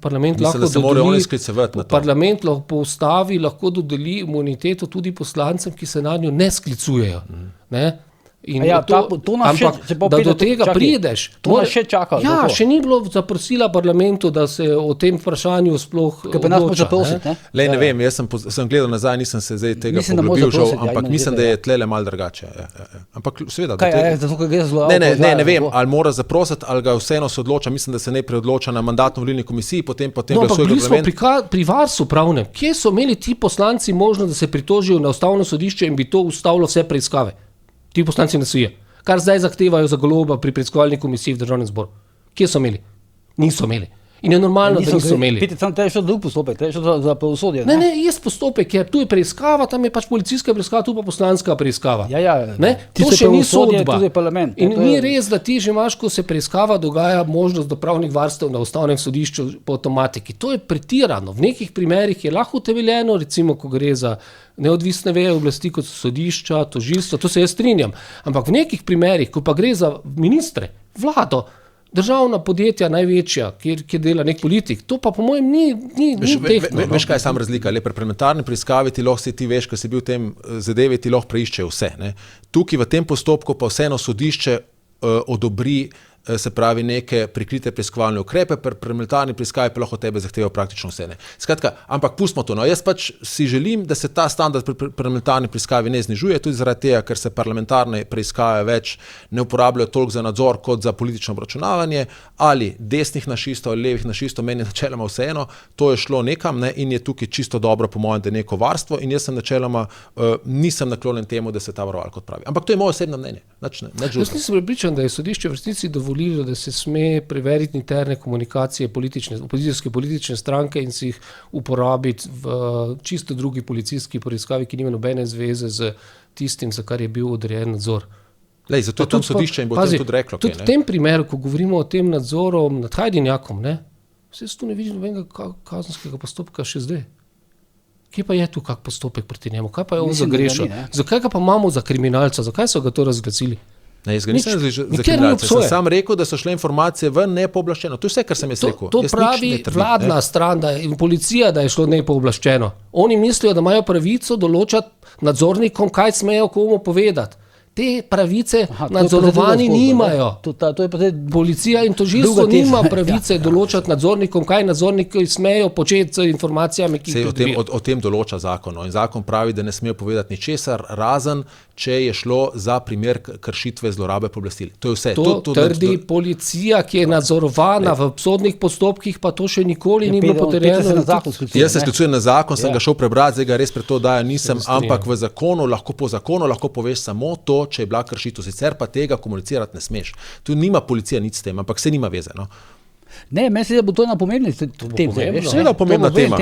Parlament mislim, lahko dodeli, parlament po ustavi lahko dodeli imuniteto tudi poslancem, ki se na njo ne sklicujejo. Ne? In to nas še, ampak, da do tega prideš. To nas še čaka. Ja, še ni bilo zaprosila parlamentu, da se o tem vprašanju sploh Kaj pa nas može zaprositi, ne? Lej, ne vem, jaz sem gledal nazaj, nisem se zdaj tega poglobil, ampak mislim, da je tlele malo drugače. Ampak seveda. Zato, ker gre za zlorabo. Ne vem, ali mora zaprositi, ali ga vseeno se odloča, mislim, da se ne preodloča na mandatno-volilni komisiji, potem glasuje parlament. Pri varstvu pravnem, kje so imeli ti poslanci možnost, da se pritožijo na ustavno sodišče in bi to ustavilo vse preiskave? Ti poslanci NSi, kar zdaj zahtevajo za Goloba pri preiskovalni komisiji v Državnem zboru. Kje so imeli? Niso imeli. In je normalno, da niso imeli. Pite, tam je šel drug postopek, je šel za pravosodje. Ne, je postopek, je tu je preiskava, tam je pač policijska preiskava, tu pa poslanska preiskava. To še ni sodba. In ni res, da ti že imaš, ko se preiskava dogaja, možnost do pravnih varstev na ustavnem sodišču po avtomatiki. To je pretirano. V nekih primerih je lahko utemeljeno, recimo, ko gre za neodvisne veje oblasti, kot so sodišča, tožilstvo, to se jaz strinjam. Ampak v nekih primerih, ko pa gre za ministre, vlado, državna podjetja največja, kjer dela nek politik, to pa po mojem ni tehtno. Veš, kaj je sam razlika? Pri parlamentarni preiskavi ti veš, ko si bil v tem zadevi, ti lahko preiščejo vse. Ne? Tukaj v tem postopku pa vseeno sodišče odobri, se pravi, neke prikrite preiskovalne ukrepe, pri parlamentarni preiskavi pa lahko tebe zahtevajo praktično vse. Ne? Skratka, ampak pustimo to. No, jaz pač si želim, da se ta standard pri parlamentarni preiskavi ne znižuje, tudi zaradi tega, ker se parlamentarne preiskave več ne uporabljajo toliko za nadzor kot za politično obračunavanje, ali desnih našistov ali levih našistov, meni je načeloma vseeno, to je šlo nekam, ne, in je tukaj čisto dobro, po mojem, da je neko varstvo, in jaz sem načeloma nisem naklonjen temu, da se ta varovalka odpravi. Ampak to je moje osebno mnenje. Jaz nisem prepričan, da je sodišče v resnici dovolilo, da se sme preveriti interne komunikacije politične stranke in si jih uporabiti v čisto drugi policijski preiskavi, ki nima nobene zveze z tistim, za kar je bil odrejen nadzor. Lej, zato je tam sodišče in bo tem tudi reklo. Tudi v tem primeru, ko govorimo o tem nadzoru nad Hajdinjakom, vse tu ne vidim nobenega kazenskega postopka še zdaj. Kje pa je tu kak postopek proti njemu? Kaj pa je on zagrešil? Zakaj ga pa imamo za kriminalca? Zakaj so ga to razglasili? Ne, jaz ga nisem za kriminalce. Sem sam rekel, da so šle informacije ven nepooblaščeno. To je vse, kar sem jaz rekel. To pravi vladna stran in policija, da je šlo nepooblaščeno. Oni mislijo, da imajo pravico določati nadzornikom, kaj smejo komu povedati. Te pravice nadzorovani nimajo. Policija in tožilstvo nima pravice določati nadzornikom, kaj nadzorniki smejo početi z informacijami, ki jih dobijo. O tem določa zakon. In zakon pravi, da ne smejo povedati ničesar, razen če je šlo za primer kršitve zlorabe pooblastil. To je vse. To trdi policija, ki je nadzorovana v sodnih postopkih, pa to še nikoli ni bilo potrjeno. Jaz se sklicujem na zakon, sem ga šel prebrati, zdaj ga res pred to dajo nisem, ampak v zakonu, po zakonu lahko poveš samo to, če je bila kršitev, sicer pa tega komunicirati ne smeš. Tu nima policija nič s tem, ampak se nima veze. No? Ne, meni se je bo to na pomembni tem. Seveda pomembna tema.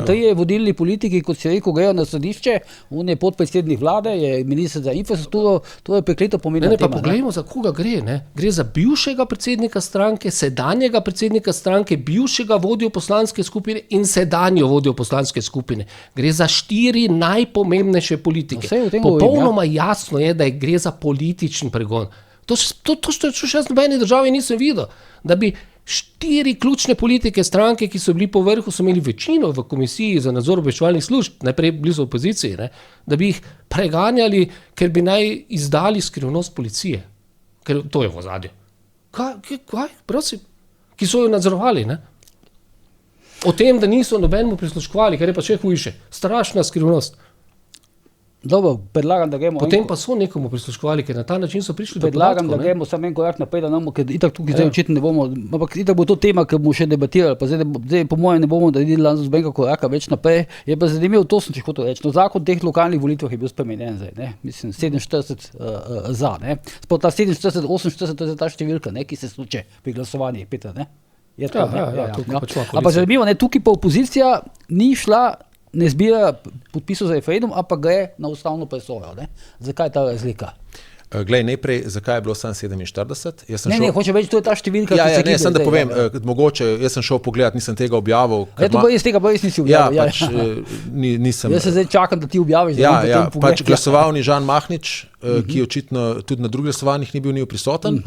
To je vodilni politiki, kot si rekel, grejo na sodišče, on je podpredsednik vlade, je minister za infrastrukturo, to je prekleto pomembna tema. Pa poglejmo, za koga gre. Gre za bivšega predsednika stranke, sedanjega predsednika stranke, bivšega vodjo poslanske skupine in sedanjo vodjo poslanske skupine. Gre za 4 najpomembnejše politike. Popolnoma jasno je, da gre za političen pregon. To še v nobeni državi nisem videl, da bi 4 ključne politike stranke, ki so bili po vrhu, so imeli večino v komisiji za nadzor obveščevalnih služb, najprej blizu opoziciji, da bi jih preganjali, ker bi naj izdali skrivnost policije. Ker to je v ozadju. Kaj? Prosim? Ki so jo nadzorovali, O tem, da niso nobenemu prisluškovali, kar je pa še hujše. Strašna skrivnost. Dobro, predlagam, da gremo. Potem pa so nekomu prisluškovali, ker na ta način so prišli do podatkov. Predlagam, da gremo samo en korak naprej, ker itak tukaj zdaj očitno ne bomo, ampak itak bo to tema, ki bomo še debatirali, pa zdaj po mojem ne bomo naredili z benga koraka več naprej. Je pa zanimivo, to sem če hotel reči. No, zakon teh lokalnih volitvah je bil spremenjen zdaj, Mislim, 47 za, Sploh ta 47, 48, to je ta številka, ki se sluče pri glasovanju, Peter, Je to, Ampak zanimivo, tukaj pa opozicija ni šla, ne zbira podpisov za referendum, ampak gre na ustavno presojo. Zakaj je ta razlika? Glej, najprej, zakaj je bilo samo 47? Ne, hoče več, to je ta številka, ki se giblje. Sem da povem, mogoče, jaz sem šel pogledat, nisem tega objavil. To bo iz tega, pa res nisi objavil. Nisem. Jaz se zdaj čakam, da ti objaviš. Pač glasoval ni Žan Mahnič, ki očitno tudi na drugih glasovanjih ni bil prisoten.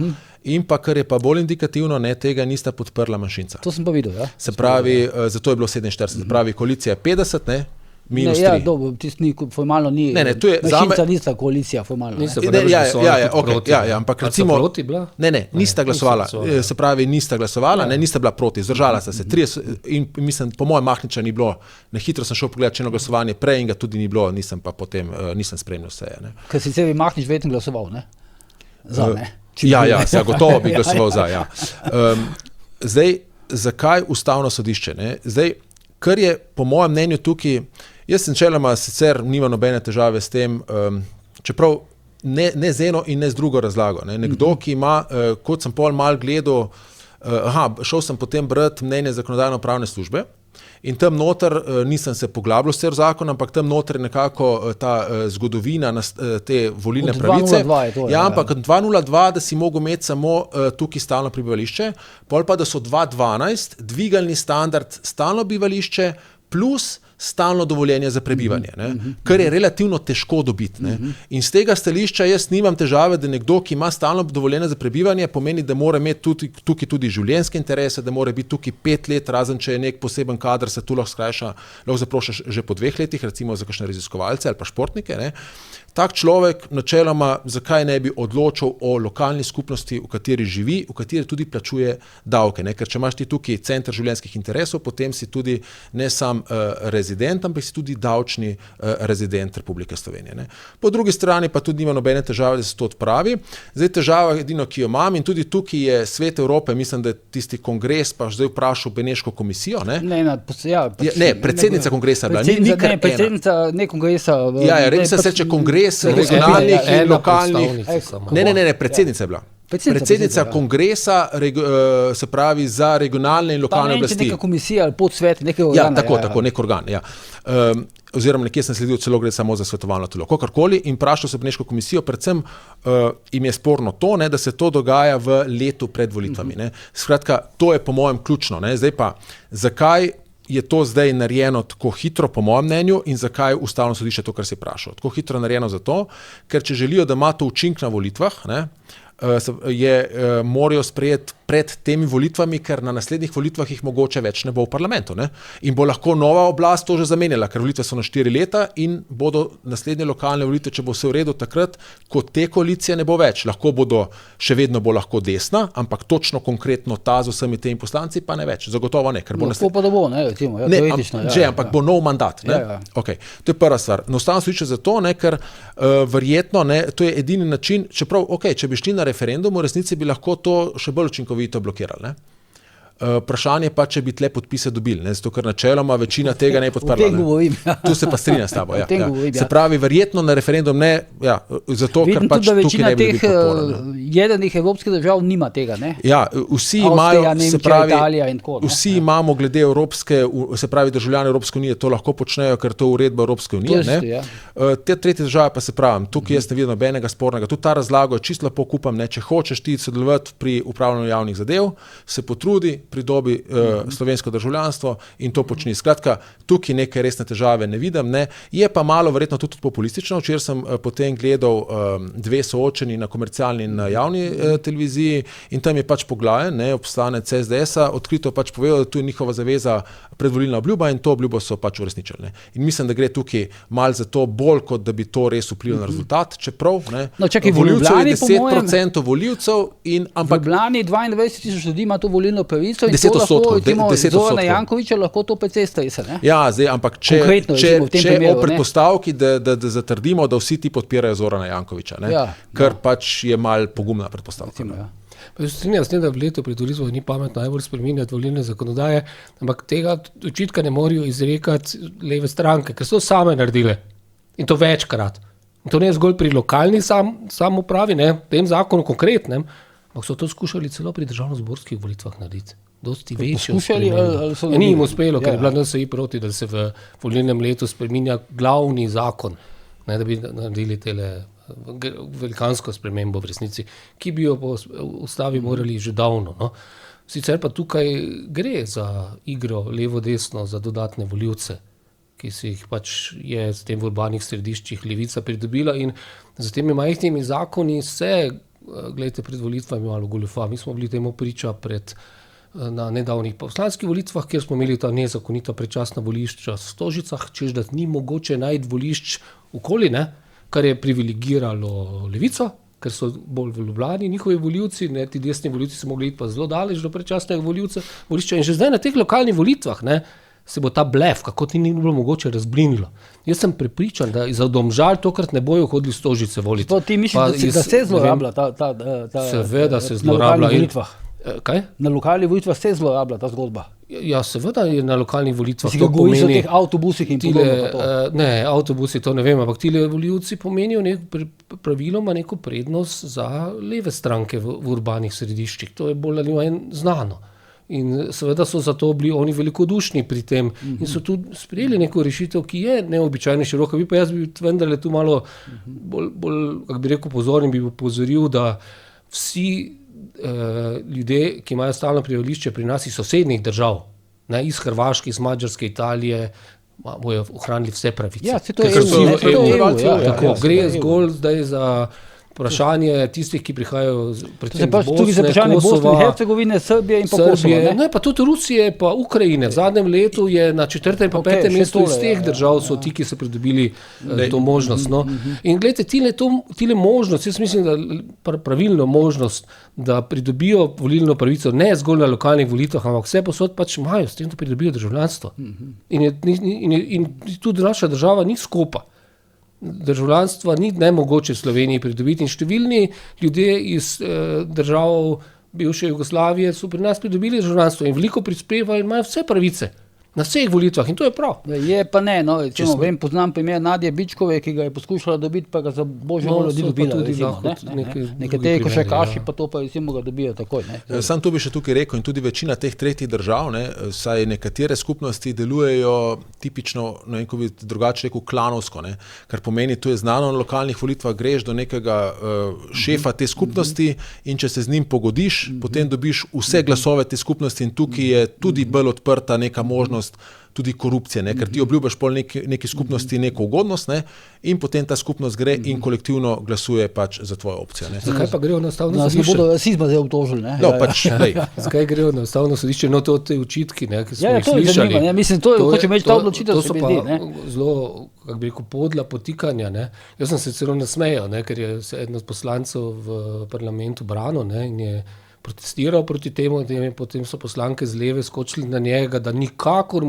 In pa, kar je pa bolj indikativno, tega nista podprla manjšinca. To sem pa videl, Se pravi, zato je bilo 47. Se pravi, koalicija je 50, minus 3. Ja, dobro, tisti formalno ni. Ne, to je Manjšinca nista koalicija formalno. Ampak recimo proti bila? Ne, nista glasovala. Se pravi, nista glasovala, nista bila proti, zdržala sta se. 30 in mislim, po mojem Mahniča ni bilo. Na hitro sem šel pogledati eno glasovanje prej in ga tudi ni bilo, nisem pa potem nisem spremljal seje, ne. Ker sicer bi Mahnič verjetno glasoval, ne? Za, ne? Gotovo bi glasoval za, ja. Zdaj, zakaj ustavno sodišče, ne? Zdaj, kar je po mojem mnenju tukaj, jaz načeloma sicer nima nobene težave s tem, čeprav ne z eno in ne z drugo razlago. Ne. Nekdo, ki ima, kot sem pol mal gledal, šel sem potem brati mnenje zakonodajno-pravne službe in tam noter nisem se poglabljal v zakon, ampak tam noter je nekako ta zgodovina te volilne pravice. 202 je to, ampak 202, da si mogel imeti samo tukaj stalno prebivališče, pol pa, da so 212 dvigalni standard stalno bivališče plus stalno dovoljenje za prebivanje, ne? Kar je relativno težko dobiti. Ne? In z tega stališča jaz nimam težave, da nekdo, ki ima stalno dovoljenje za prebivanje, pomeni, da mora imeti tukaj tudi življenjske interese, da mora biti tukaj 5 let, razen če je nek poseben kader, se tu lahko skrajša, lahko zaprošaš že po 2 letih, recimo za kakšne raziskovalce ali pa športnike. Ne? Tak človek načeloma, zakaj ne bi odločil o lokalni skupnosti, v kateri živi, v kateri tudi plačuje davke. Ne? Ker če imaš ti tukaj center življenjskih interesov, potem si tudi ne sam rezident, ampak si tudi davčni rezident Republike Slovenije. Ne? Po drugi strani pa tudi nima nobene težave, da se to odpravi. Zdaj težava edino, ki jo imam, in tudi tukaj je Svet Evrope, mislim, da je tisti kongres pa zdaj vprašal Beneško komisijo. Ne, predsednica kongresa. Predsednica ne kongresa. Rekli se reče kongres regionalnih in lokalnih. Ne, predsednica je bila. Predsednica kongresa, se pravi za regionalne in lokalne oblasti. Pa neka komisija ali podsvet, nekaj organa. Tako, nek organ, ja. Oziroma nekje sem sledil, celo gre samo za svetovalno telo. Kakorkoli, in vprašal se Beneško komisijo, predvsem im je sporno to, ne, da se to dogaja v letu pred volitvami. Ne. Skratka, to je po mojem ključno. Ne. Zdaj pa, zakaj je to zdaj narejeno tako hitro, po mojem mnenju, in zakaj ustavno sodišče to, kar si vprašal. Tako hitro narejeno zato, ker če želijo, da ima to učink na volitvah, ne, morajo sprejeti pred temi volitvami, ker na naslednjih volitvah jih mogoče več ne bo v parlamentu. Ne? In bo lahko nova oblast to že zamenjala, ker volitve so na 4 leta in bodo naslednje lokalne volitve, če bo vse v redu takrat, ko te koalicije ne bo več. Lahko bodo, še vedno bo lahko desna, ampak točno konkretno ta z vsemi temi poslanci pa ne več. Zagotovo ne. Ker bo pa da bo, ne, recimo, teoretično. Ampak bo nov mandat. Ne? Ja. Okay. To je prva stvar. Na ustavno sodišče zato, ne, ker verjetno, ne, to je edini način, čeprav, če bi šli na referendum, v resnici bi lahko to še bolj učinkovito blokirali. Ne? Vprašanje pa, če bi tle podpise dobili, ne? Zato ker načeloma večina tega ne podprla. O tem govorim. Tu se pa strinjam s tabo. Govorim, Se pravi, verjetno na referendum ne, zato ker pač tukaj ne bi dobili podpora. Jedrnih evropskih držav nima tega, ne? Ja, vsi Avstrija, imajo, Nemčija, se pravi, Italija in tako, vsi imamo glede Evropske, se pravi, državljani Evropske unije to lahko počnejo, ker to uredba Evropske unije. Ne? Te tretje države pa se pravim, tukaj jaz ne vidim nobenega spornega. Tudi ta razlago je čisto lepo kupam, ne? Če hočeš ti sodelovati pri upravljanju javnih zadev, se potrudi, pridobi slovensko državljanstvo in to počni. Skratka, tukaj neke resne težave ne vidim. Ne. Je pa malo verjetno tudi populistično. Včeraj sem potem gledal 2 soočeni na komercialni in na javni televiziji in tam je pač poglajen, poslanec SDS-a, odkrito pač povedal, da tu je njihova zaveza predvolilna obljuba in to obljubo so pač uresničili. In mislim, da gre tukaj malo za to bolj, kot da bi to res vplivalo na rezultat, čeprav volivcev je 10% volivcev in ampak v Ljubljani 22,000 ljudi ima to volilno pravico in 10%. Zorana Jankovića lahko to precej strese. Ja, zdaj, ampak če o predpostavki, da zatrdimo, da vsi ti podpirajo Zorana Jankovića, kar pač je mal pogumna predpostavka. Strinjam s tem, da v letu pred volitvami ni pametno najbolj spreminjati volilne zakonodaje, ampak tega očitka ne morajo izrekati leve stranke, ker so same naredile. In to večkrat. In to ne zgolj pri lokalni samoupravi, v tem zakonu konkretnem, ampak so to skušali celo pri državnozborskih volitvah narediti. Dosti večjo spremembo. Ni jim uspelo, ker je bila NSI proti, da se v volilnem letu spreminja glavni zakon, da bi naredili tele velikansko spremembo v resnici, ki bi jo po ustavi morali že davno. No. Sicer pa tukaj gre za igro levo-desno, za dodatne volivce, ki si jih pač je s tem v urbanih središčih levica pridobila in z temi majhnimi zakoni se, gledajte, pred volitvami malo goljufa. Mi smo bili temu priča pred na nedavnih poslanskih volitvah, kjer smo imeli ta nezakonita predčasna volišča v Stožicah, češ da ni mogoče najti volišč okoli, ne, kar je privilegiralo levico, ker so bolj v Ljubljani njihovi volivci, ne, ti desni volivci so mogli iti pa zelo daleč do predčasnega volišča in že zdaj na teh lokalnih volitvah, ne, se bo ta blef, kako ti ni bilo mogoče, razblinilo. Jaz sem prepričan, da za Domžal tokrat ne bojo hodili v Stožice voliti. To ti misliš, da se zlorablja ta seveda se zlorablja. Na lokalnih volitvah. Kaj? Na lokalnih volitvah se zlorablja ta zgodba. Ja, seveda je na lokalnih volitvah. To pomeni, o teh avtobusih in podobno. Ne, avtobusi to ne vem, ampak tile volivci pomenijo praviloma neko prednost za leve stranke v urbanih središčih. To je bolj ali manj znano. In seveda so zato bili oni velikodušni pri tem in so tudi sprejeli neko rešitev, ki je neobičajno široka. Bi pa jaz bi vendarle tu malo bolj, kako bi rekel, pozoren, bi opozoril, da vsi ljudje, ki imajo stalno prebivališče pri nas iz sosednjih držav, ne, iz Hrvaške, iz Madžarske, Italije, bojo ohranili vse pravice. Ja, to je EU. Gre zgolj zdaj za vprašanje tistih, ki prihajajo predvsem iz Bosne, tudi za vprašanje Bosne in Hercegovine, Srbije in pa Kosova. Ne, pa tudi Rusije, pa Ukrajine. V zadnjem letu je na 4. in 5. mestu iz teh držav so ti, ki so pridobili to možnost. No. In gledajte, tile možnost, jaz mislim, da pravilno možnost, da pridobijo volilno pravico, ne zgolj na lokalnih volitvah, ampak vse posod pač imajo, s tem, da pridobijo državljanstvo. In tudi naša država ni skopa. Državljanstva ni nemogoče v Sloveniji pridobiti in številni ljudje iz držav bivše Jugoslavije so pri nas pridobili državljanstvo in veliko prispevajo in imajo vse pravice na vseh volitvah in to je prav. Je pa ne, no, vem, poznam primer Nadje Bičkove, ki ga je poskušala dobiti, pa ga za božjo voljo ni dobila. Nekateri košarkaši pa to pa recimo ga dobijo takoj. Sam to bi še tukaj rekel in tudi večina teh tretjih držav, ne, saj nekatere skupnosti delujejo tipično, ne vem, ko bi drugače rekel, klanovsko, ne, kar pomeni, to je znano na lokalnih volitvah, greš do nekega šefa te skupnosti in če se z njim pogodiš, potem dobiš vse glasove te skupnosti in tukaj je tudi bolj odprta neka možnost tudi korupcije, ne? Ker ti obljubaš pol neki skupnosti neko ugodnost, ne? In potem ta skupnost gre in kolektivno glasuje pač za tvojo opcijo. Ne? Zakaj pa grejo na ustavno sodišče? Nas ne bodo rasizma zdaj obtožili, ne? No, pač, Zakaj grejo na ustavno sodišče? No, to te očitki, ne, ki smo jih to slišali. Zanima, ne? Mislim, to hoče imeti ta odločitev, se mi zdi, ne? To so pa zelo, kako bi rekel, podla potikanja, ne? Jaz sem se celo nasmejal, ne? Ker je se eden od poslancev v parlamentu branil, ne? In je protestiral proti temu, in potem so poslanke z leve skočili na njega, da nikakor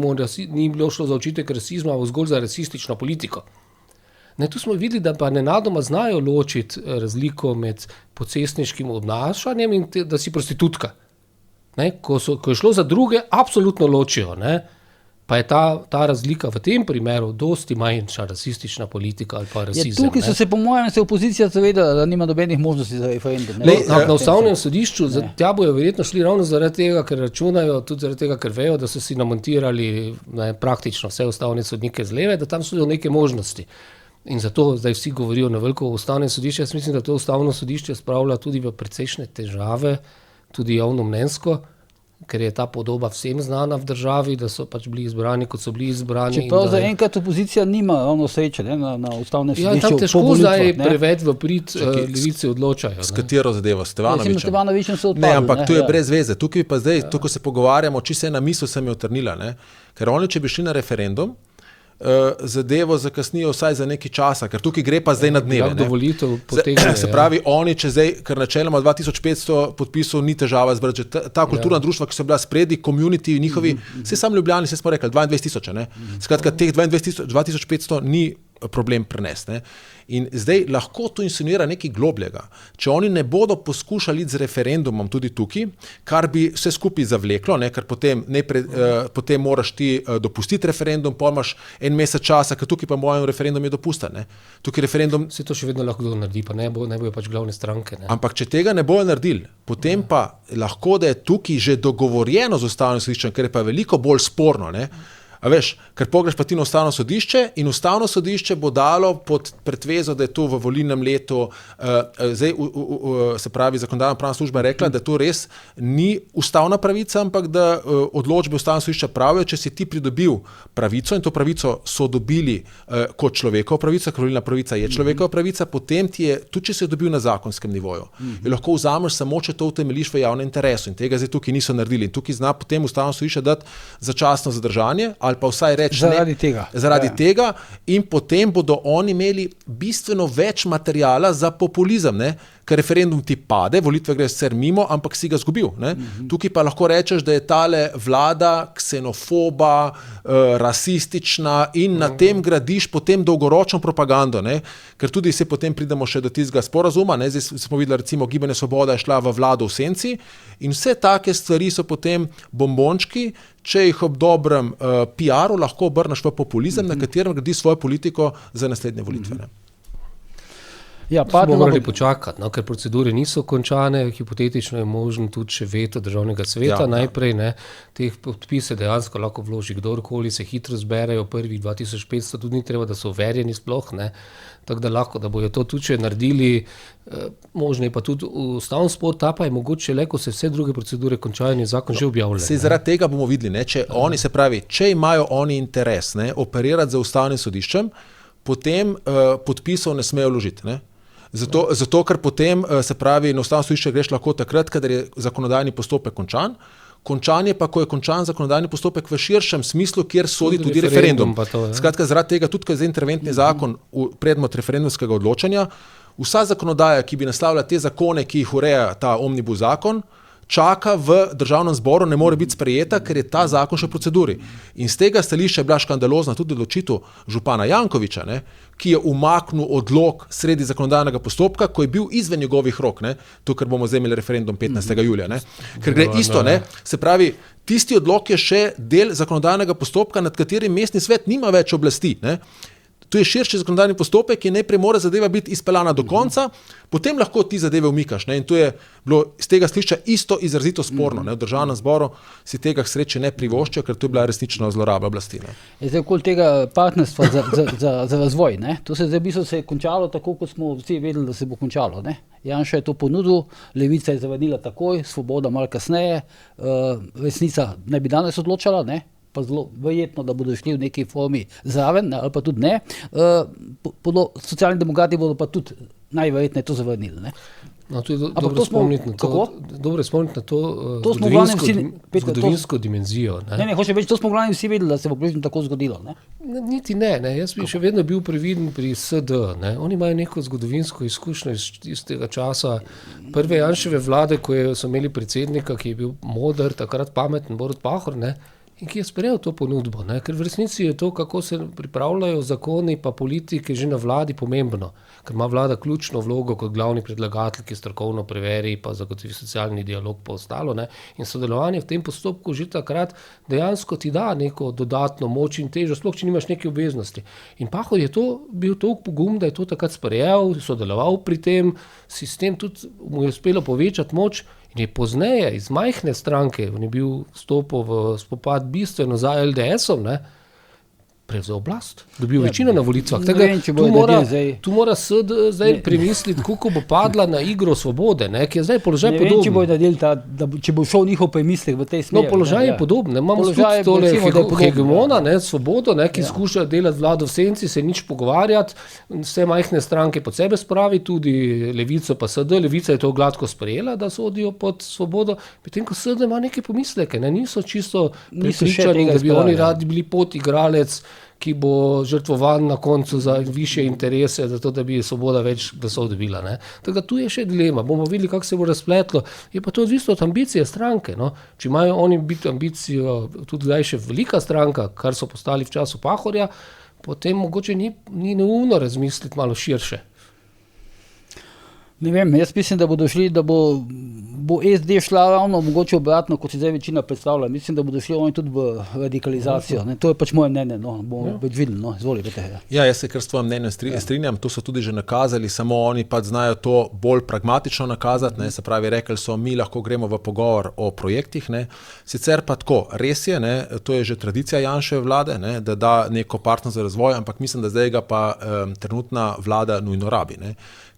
ni bilo šlo za očitek rasizma, ampak zgolj za rasistično politiko. Ne, tu smo videli, da pa nenadoma znajo ločiti razliko med pocestniškim obnašanjem in da si prostitutka. Ne, ko je šlo za druge, absolutno ločijo, ne. Pa je ta razlika v tem primeru dosti manjša rasistična politika ali pa rasizem. Tukaj so se po mojem opozicija zavedala, da nima nobenih možnosti za referendum. Na ustavnem sodišču, tja bojo verjetno šli ravno zaradi tega, ker računajo, tudi zaradi tega, ker vejo, da so si namontirali praktično vse ustavne sodnike z leve, da tam so neke možnosti. In zato zdaj vsi govorijo na veliko o ustavnem sodišču. Jaz mislim, da to ustavno sodišče spravlja tudi v precejšnje težave, tudi javnomnenjsko, ker je ta podoba vsem znana v državi, da so pač bili izbrani, kot so bili izbrani. Čeprav za enkrat opozicija nima ravno sreče, ne, na ustavnem sodišču. Ja, tam težko zdaj preveč v prid levici odločajo. S katero zadevo? Stevanovićem so odpadli. Ne, ampak to je brez veze. Tukaj pa zdaj, to, ko se pogovarjamo, čisto ena misel se mi je utrnila, ne? Ker oni, če bi šli na referendum, zadevo zakasnijo vsaj za nekaj časa, ker tukaj gre pa zdaj na dneve. Se pravi, oni, če zdaj, ker načeloma 2500 podpisov ni težava zbrati, ta kulturna društva, ki so bila spredi, community njihovi, vse sam Ljubljani, vse smo rekli, 22 000, ne? Skratka, teh 2500 ni problem prenesti, ne? In zdaj lahko to insinuira nekaj globljega. Če oni ne bodo poskušali iti z referendumom tudi tukaj, kar bi vse skupaj zavleklo, ne? Ker potem moraš ti dopustiti referendum, potem imaš en mesec časa, ker tukaj pa mojem referendum je dopustan. Ne? Tukaj referendum... Se to še vedno lahko kdo naredi, pa ne bojo pač glavne stranke. Ne? Ampak če tega ne bojo naredili, potem pa lahko, da je tukaj že dogovorjeno z ustavnim sodiščem, ker je pa veliko bolj sporno, ne? A veš, ker pogreš pa ti na ustavno sodišče in ustavno sodišče bo dalo pod pretvezo, da je to v volilnem letu, zdaj se pravi, zakonodajna pravna služba je rekla, da to res ni ustavna pravica, ampak da odločbe ustavno sodišča pravijo, če si ti pridobil pravico in to pravico so dobili kot človekova pravica, ker volilna pravica je človekova pravica, potem ti je, tudi če si jo dobil na zakonskem nivoju, jo lahko vzameš samo, če to utemeljiš v javnem interesu in tega zdaj tukaj niso naredili. In tukaj zna potem ustavno sodišče dati začasno zadržanje ali pa vsaj reči zaradi tega in potem bodo oni imeli bistveno več materijala za populizem, ne? Ker referendum ti pade, volitve gre sicer mimo, ampak si ga zgubil. Ne? Tukaj pa lahko rečeš, da je tale vlada ksenofoba, rasistična in na tem gradiš potem dolgoročno propagando, ne? Ker tudi se potem pridemo še do tistega sporazuma, ne? Zdaj smo videli recimo Gibanje Svoboda je šla v vlado v senci in vse take stvari so potem bombončki, če jih ob dobrem PR-u lahko obrneš v populizem, na katerem gradi svojo politiko za naslednje volitve. Ne? Ja, smo morali počakati, no, ker procedure niso končane, hipotetično je možno tudi še veto državnega sveta najprej, ne, teh podpise dejansko lahko vloži kdorkoli, se hitro zberejo, prvih 2500 tudi ni treba, da so overjeni sploh, ne, tako da lahko, da bojo to tudi še naredili, možno je pa tudi ustavni spor, ta pa je mogoče le, ko se vse druge procedure končajo in je zakon že objavljen. Se zaradi tega bomo videli, ne, če oni se pravi, če imajo oni interes, ne, operirati za ustavnim sodiščem, potem podpisov ne smejo vložiti, ne. Zato, ker potem, se pravi, na ustavno sodišče greš lahko takrat, kadar je zakonodajni postopek končan. Končan je pa, ko je končan zakonodajni postopek v širšem smislu, kjer sodi tudi referendum. Skratka, zaradi tega, tudi ko je interventni zakon predmet referendumskega odločanja, vsa zakonodaja, ki bi naslavljala te zakone, ki jih ureja ta omnibus zakon, čaka v državnem zboru, ne more biti sprejeta, ker je ta zakon še v proceduri. In z tega stališča je bila škandalozna tudi odločitev župana Jankovića, ne, ki je umaknil odlok sredi zakonodajnega postopka, ko je bil izven njegovih rok, ne, to, ker bomo zdaj imeli referendum 15. julija. Ne. Ker gre isto, ne, se pravi, tisti odlok je še del zakonodajnega postopka, nad katerim mestni svet nima več oblasti, ne. To je širši zakonodajni postopek, ki najprej mora zadeva biti izpeljana do konca, potem lahko ti zadeve umikaš. Ne? In to je bilo iz tega stališča isto izrazito sporno. Ne? V državnem zboru si tega k sreči ne privoščijo, ker to je bila resnično zloraba oblasti. Ne? Zdaj, okoli tega partnerstva za razvoj, ne? To se zdaj v bistvu se je končalo tako, kot smo vsi vedeli, da se bo končalo. Ne? Janša je to ponudil, Levica je zavrnila takoj, Svoboda malo kasneje, Resnica naj bi danes odločala, ne? Pa zelo verjetno, da bodo šli v neki formi zraven, ali pa tudi ne. Socialni demokrati bodo pa tudi najverjetneje to zavrnili. Ne? No, to je dobro spomniti na to zgodovinsko dimenzijo. Ne, hoče več, to smo glavni vsi vedeli, da se bo približno tako zgodilo. Ne? Niti ne, jaz bi še vedno bil previden pri SD. Ne? Oni imajo neko zgodovinsko izkušnjo iz tega časa. Prve Janševe vlade, ko so imeli predsednika, ki je bil moder, takrat pameten, Borut Pahor, ne? In ki je sprejel to ponudbo, ne? Ker v resnici je to, kako se pripravljajo zakoni pa politike že na vladi pomembno, ker ima vlada ključno vlogo kot glavni predlagatelj, ki strokovno preveri pa zagotovi socialni dialog pa ostalo, ne? In sodelovanje v tem postopku že takrat dejansko ti da neko dodatno moč in težo, sploh če nimaš neke obveznosti. In Pahor je to bil toliko pogum, da je to takrat sprejel, sodeloval pri tem, sistem tudi mu je uspelo povečati moč. In je pozneje iz majhne stranke, on je bil stopil v spopad bistveno za LDS-om, ne, prevzel oblast, dobil večino na volitvah. Tu mora zdaj premisliti, kako bo padla na igro Svobode, ne, ki je zdaj položaj podoben. Ne vem, če bo šel njihov premislek v tej smeri. No, položaj je podoben. Imamo tudi tole hegemona, ne, Svobodo, ne, ki skuša delati vlado v senci, se nič pogovarjati, vse majhne stranke pod sebe spravi, tudi Levico pa SD. Levica je to gladko sprejela, da sodijo pod Svobodo, medtem ko SD ima neke pomisleke, ne, niso čisto prepričani, da bi oni radi bili potigralec, ki bo žrtvovan na koncu za višje interese, zato da bi Svoboda več glasov dobila. Ne. Tako da tu je še dilema. Bomo videli, kako se bo razpletlo. Je pa to odvisno od ambicije stranke. No. Če imajo oni biti ambicijo tudi zdaj še velika stranka, kar so postali v času Pahorja, potem mogoče ni neumno razmisliti malo širše. Ne vem, jaz mislim, da bodo šli, da bo SD šla ravno mogoče obratno, kot si zdaj večina predstavlja. Mislim, da bodo šli oni tudi v radikalizacijo. Ne? To je pač moje mnenje, bomo več videli. Izvoli, Peter. Ja, jaz se kar s tvojim mnenjem strinjam, to so tudi že nakazali, samo oni pač znajo to bolj pragmatično nakazati, ne? Se pravi, rekli so, mi lahko gremo v pogovor o projektih, ne? Sicer pa tako, res je, ne? To je že tradicija Janševe vlade, ne? Da da neko partner za razvoj, ampak mislim, da zdaj ga pa trenutna vlada nujno rabi, ne?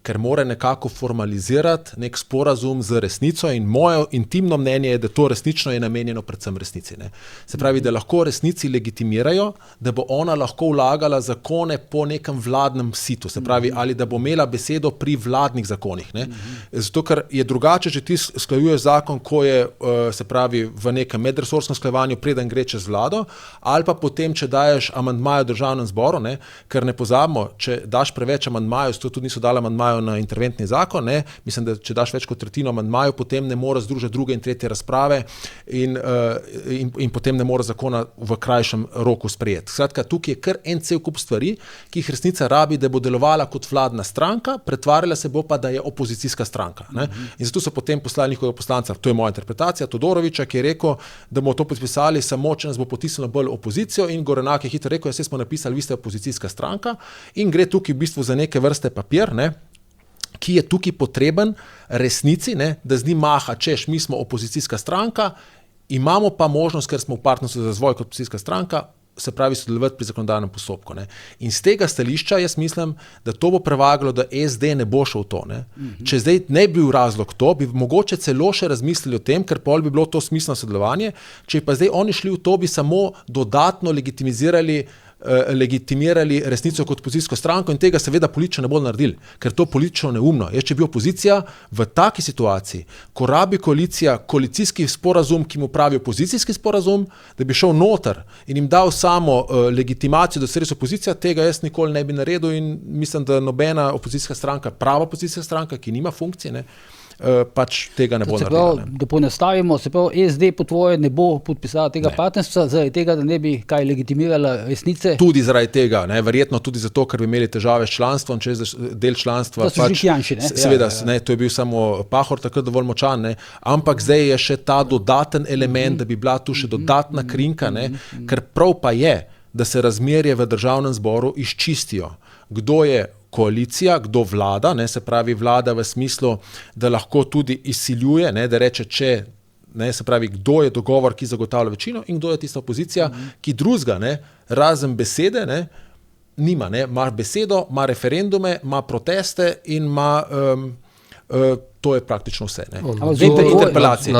Ker mora nekako formalizirati nek sporazum z resnico in moje intimno mnenje je, da to resnično je namenjeno predvsem resnici. Ne? Se pravi, da lahko resnici legitimirajo, da bo ona lahko vlagala zakone po nekem vladnem situ, se pravi, ali da bo imela besedo pri vladnih zakonih. Ne? Zato, ker je drugače, če ti sklajuješ zakon, ko je, se pravi, v nekem medresorskem sklajevanju, preden gre čez vlado, ali pa potem, če daješ amandmaje v državnem zboru, ne? Ker ne pozabimo, če daš preveč amandmajev, to tudi niso dali amandmajev na interventni zakon, ne? Mislim, da če daš več kot tretjino amandmajev, potem ne more združiti druge in tretje razprave in potem ne more zakona v krajšem roku sprejeti. Skratka, tukaj je kar en cel kup stvari, ki jih resnica rabi, da bo delovala kot vladna stranka, pretvarjala se bo pa, da je opozicijska stranka. Ne? In zato so potem poslali njihovega poslanca, to je moja interpretacija, Todorovića, ki je rekel, da bomo to podpisali samo, če nas bo potisnilo bolj opozicijo, in Gorenak je hitro rekel, ja, smo napisali, vi ste opozicijska stranka, in gre tukaj v bistvu za neke vrste papir, ne? Ki je tukaj potreben resnici, ne, da z njim maha, češ, mi smo opozicijska stranka, imamo pa možnost, ker smo v partnerstvu za razvoj kot opozicijska stranka, se pravi sodelovati pri zakonodajnem postopku. Ne. In z tega stališča jaz mislim, da to bo prevagalo, da SD ne bo šel v to. Ne. Če zdaj ne bi bil razlog to, bi mogoče celo še razmislili o tem, ker pol bi bilo to smiselno sodelovanje, če pa zdaj oni šli v to, bi samo dodatno legitimirali resnico kot opozicijsko stranko in tega seveda politično ne bo naredili, ker to politično neumno. Če bi opozicija v taki situaciji, ko rabi koalicija koalicijski sporazum, ki mu pravi opozicijski sporazum, da bi šel noter in jim dal samo legitimacijo, da se res opozicija, tega jaz nikoli ne bi naredil in mislim, da nobena opozicijska stranka, prava opozicijska stranka, ki nima funkcije, ne, pač tega ne bo naredila. Da ponestavimo, se pravi, SD po tvoje ne bo podpisala tega partnerstva, zaradi tega, da ne bi kaj legitimirala resnice. Tudi zaradi tega, ne, verjetno tudi zato, ker bi imeli težave s članstvom, če je del članstva. To so pač, Janši, ne? Seveda, ne, to je bil samo Pahor takrat dovolj močan, ne, ampak zdaj je še ta dodaten element, da bi bila tu še dodatna krinka, ne, ker prav pa je, da se razmerje v državnem zboru izčistijo. Kdo je koalicija, kdo vlada, ne, se pravi vlada v smislu, da lahko tudi izsiljuje, ne, da reče, če, ne, se pravi, kdo je dogovor, ki zagotavlja večino in kdo je tista opozicija, ki drugega, ne, razen besede, ne, nima, ne, ima besedo, ima referendume, ima proteste in ima to je praktično vse. Interpelacije.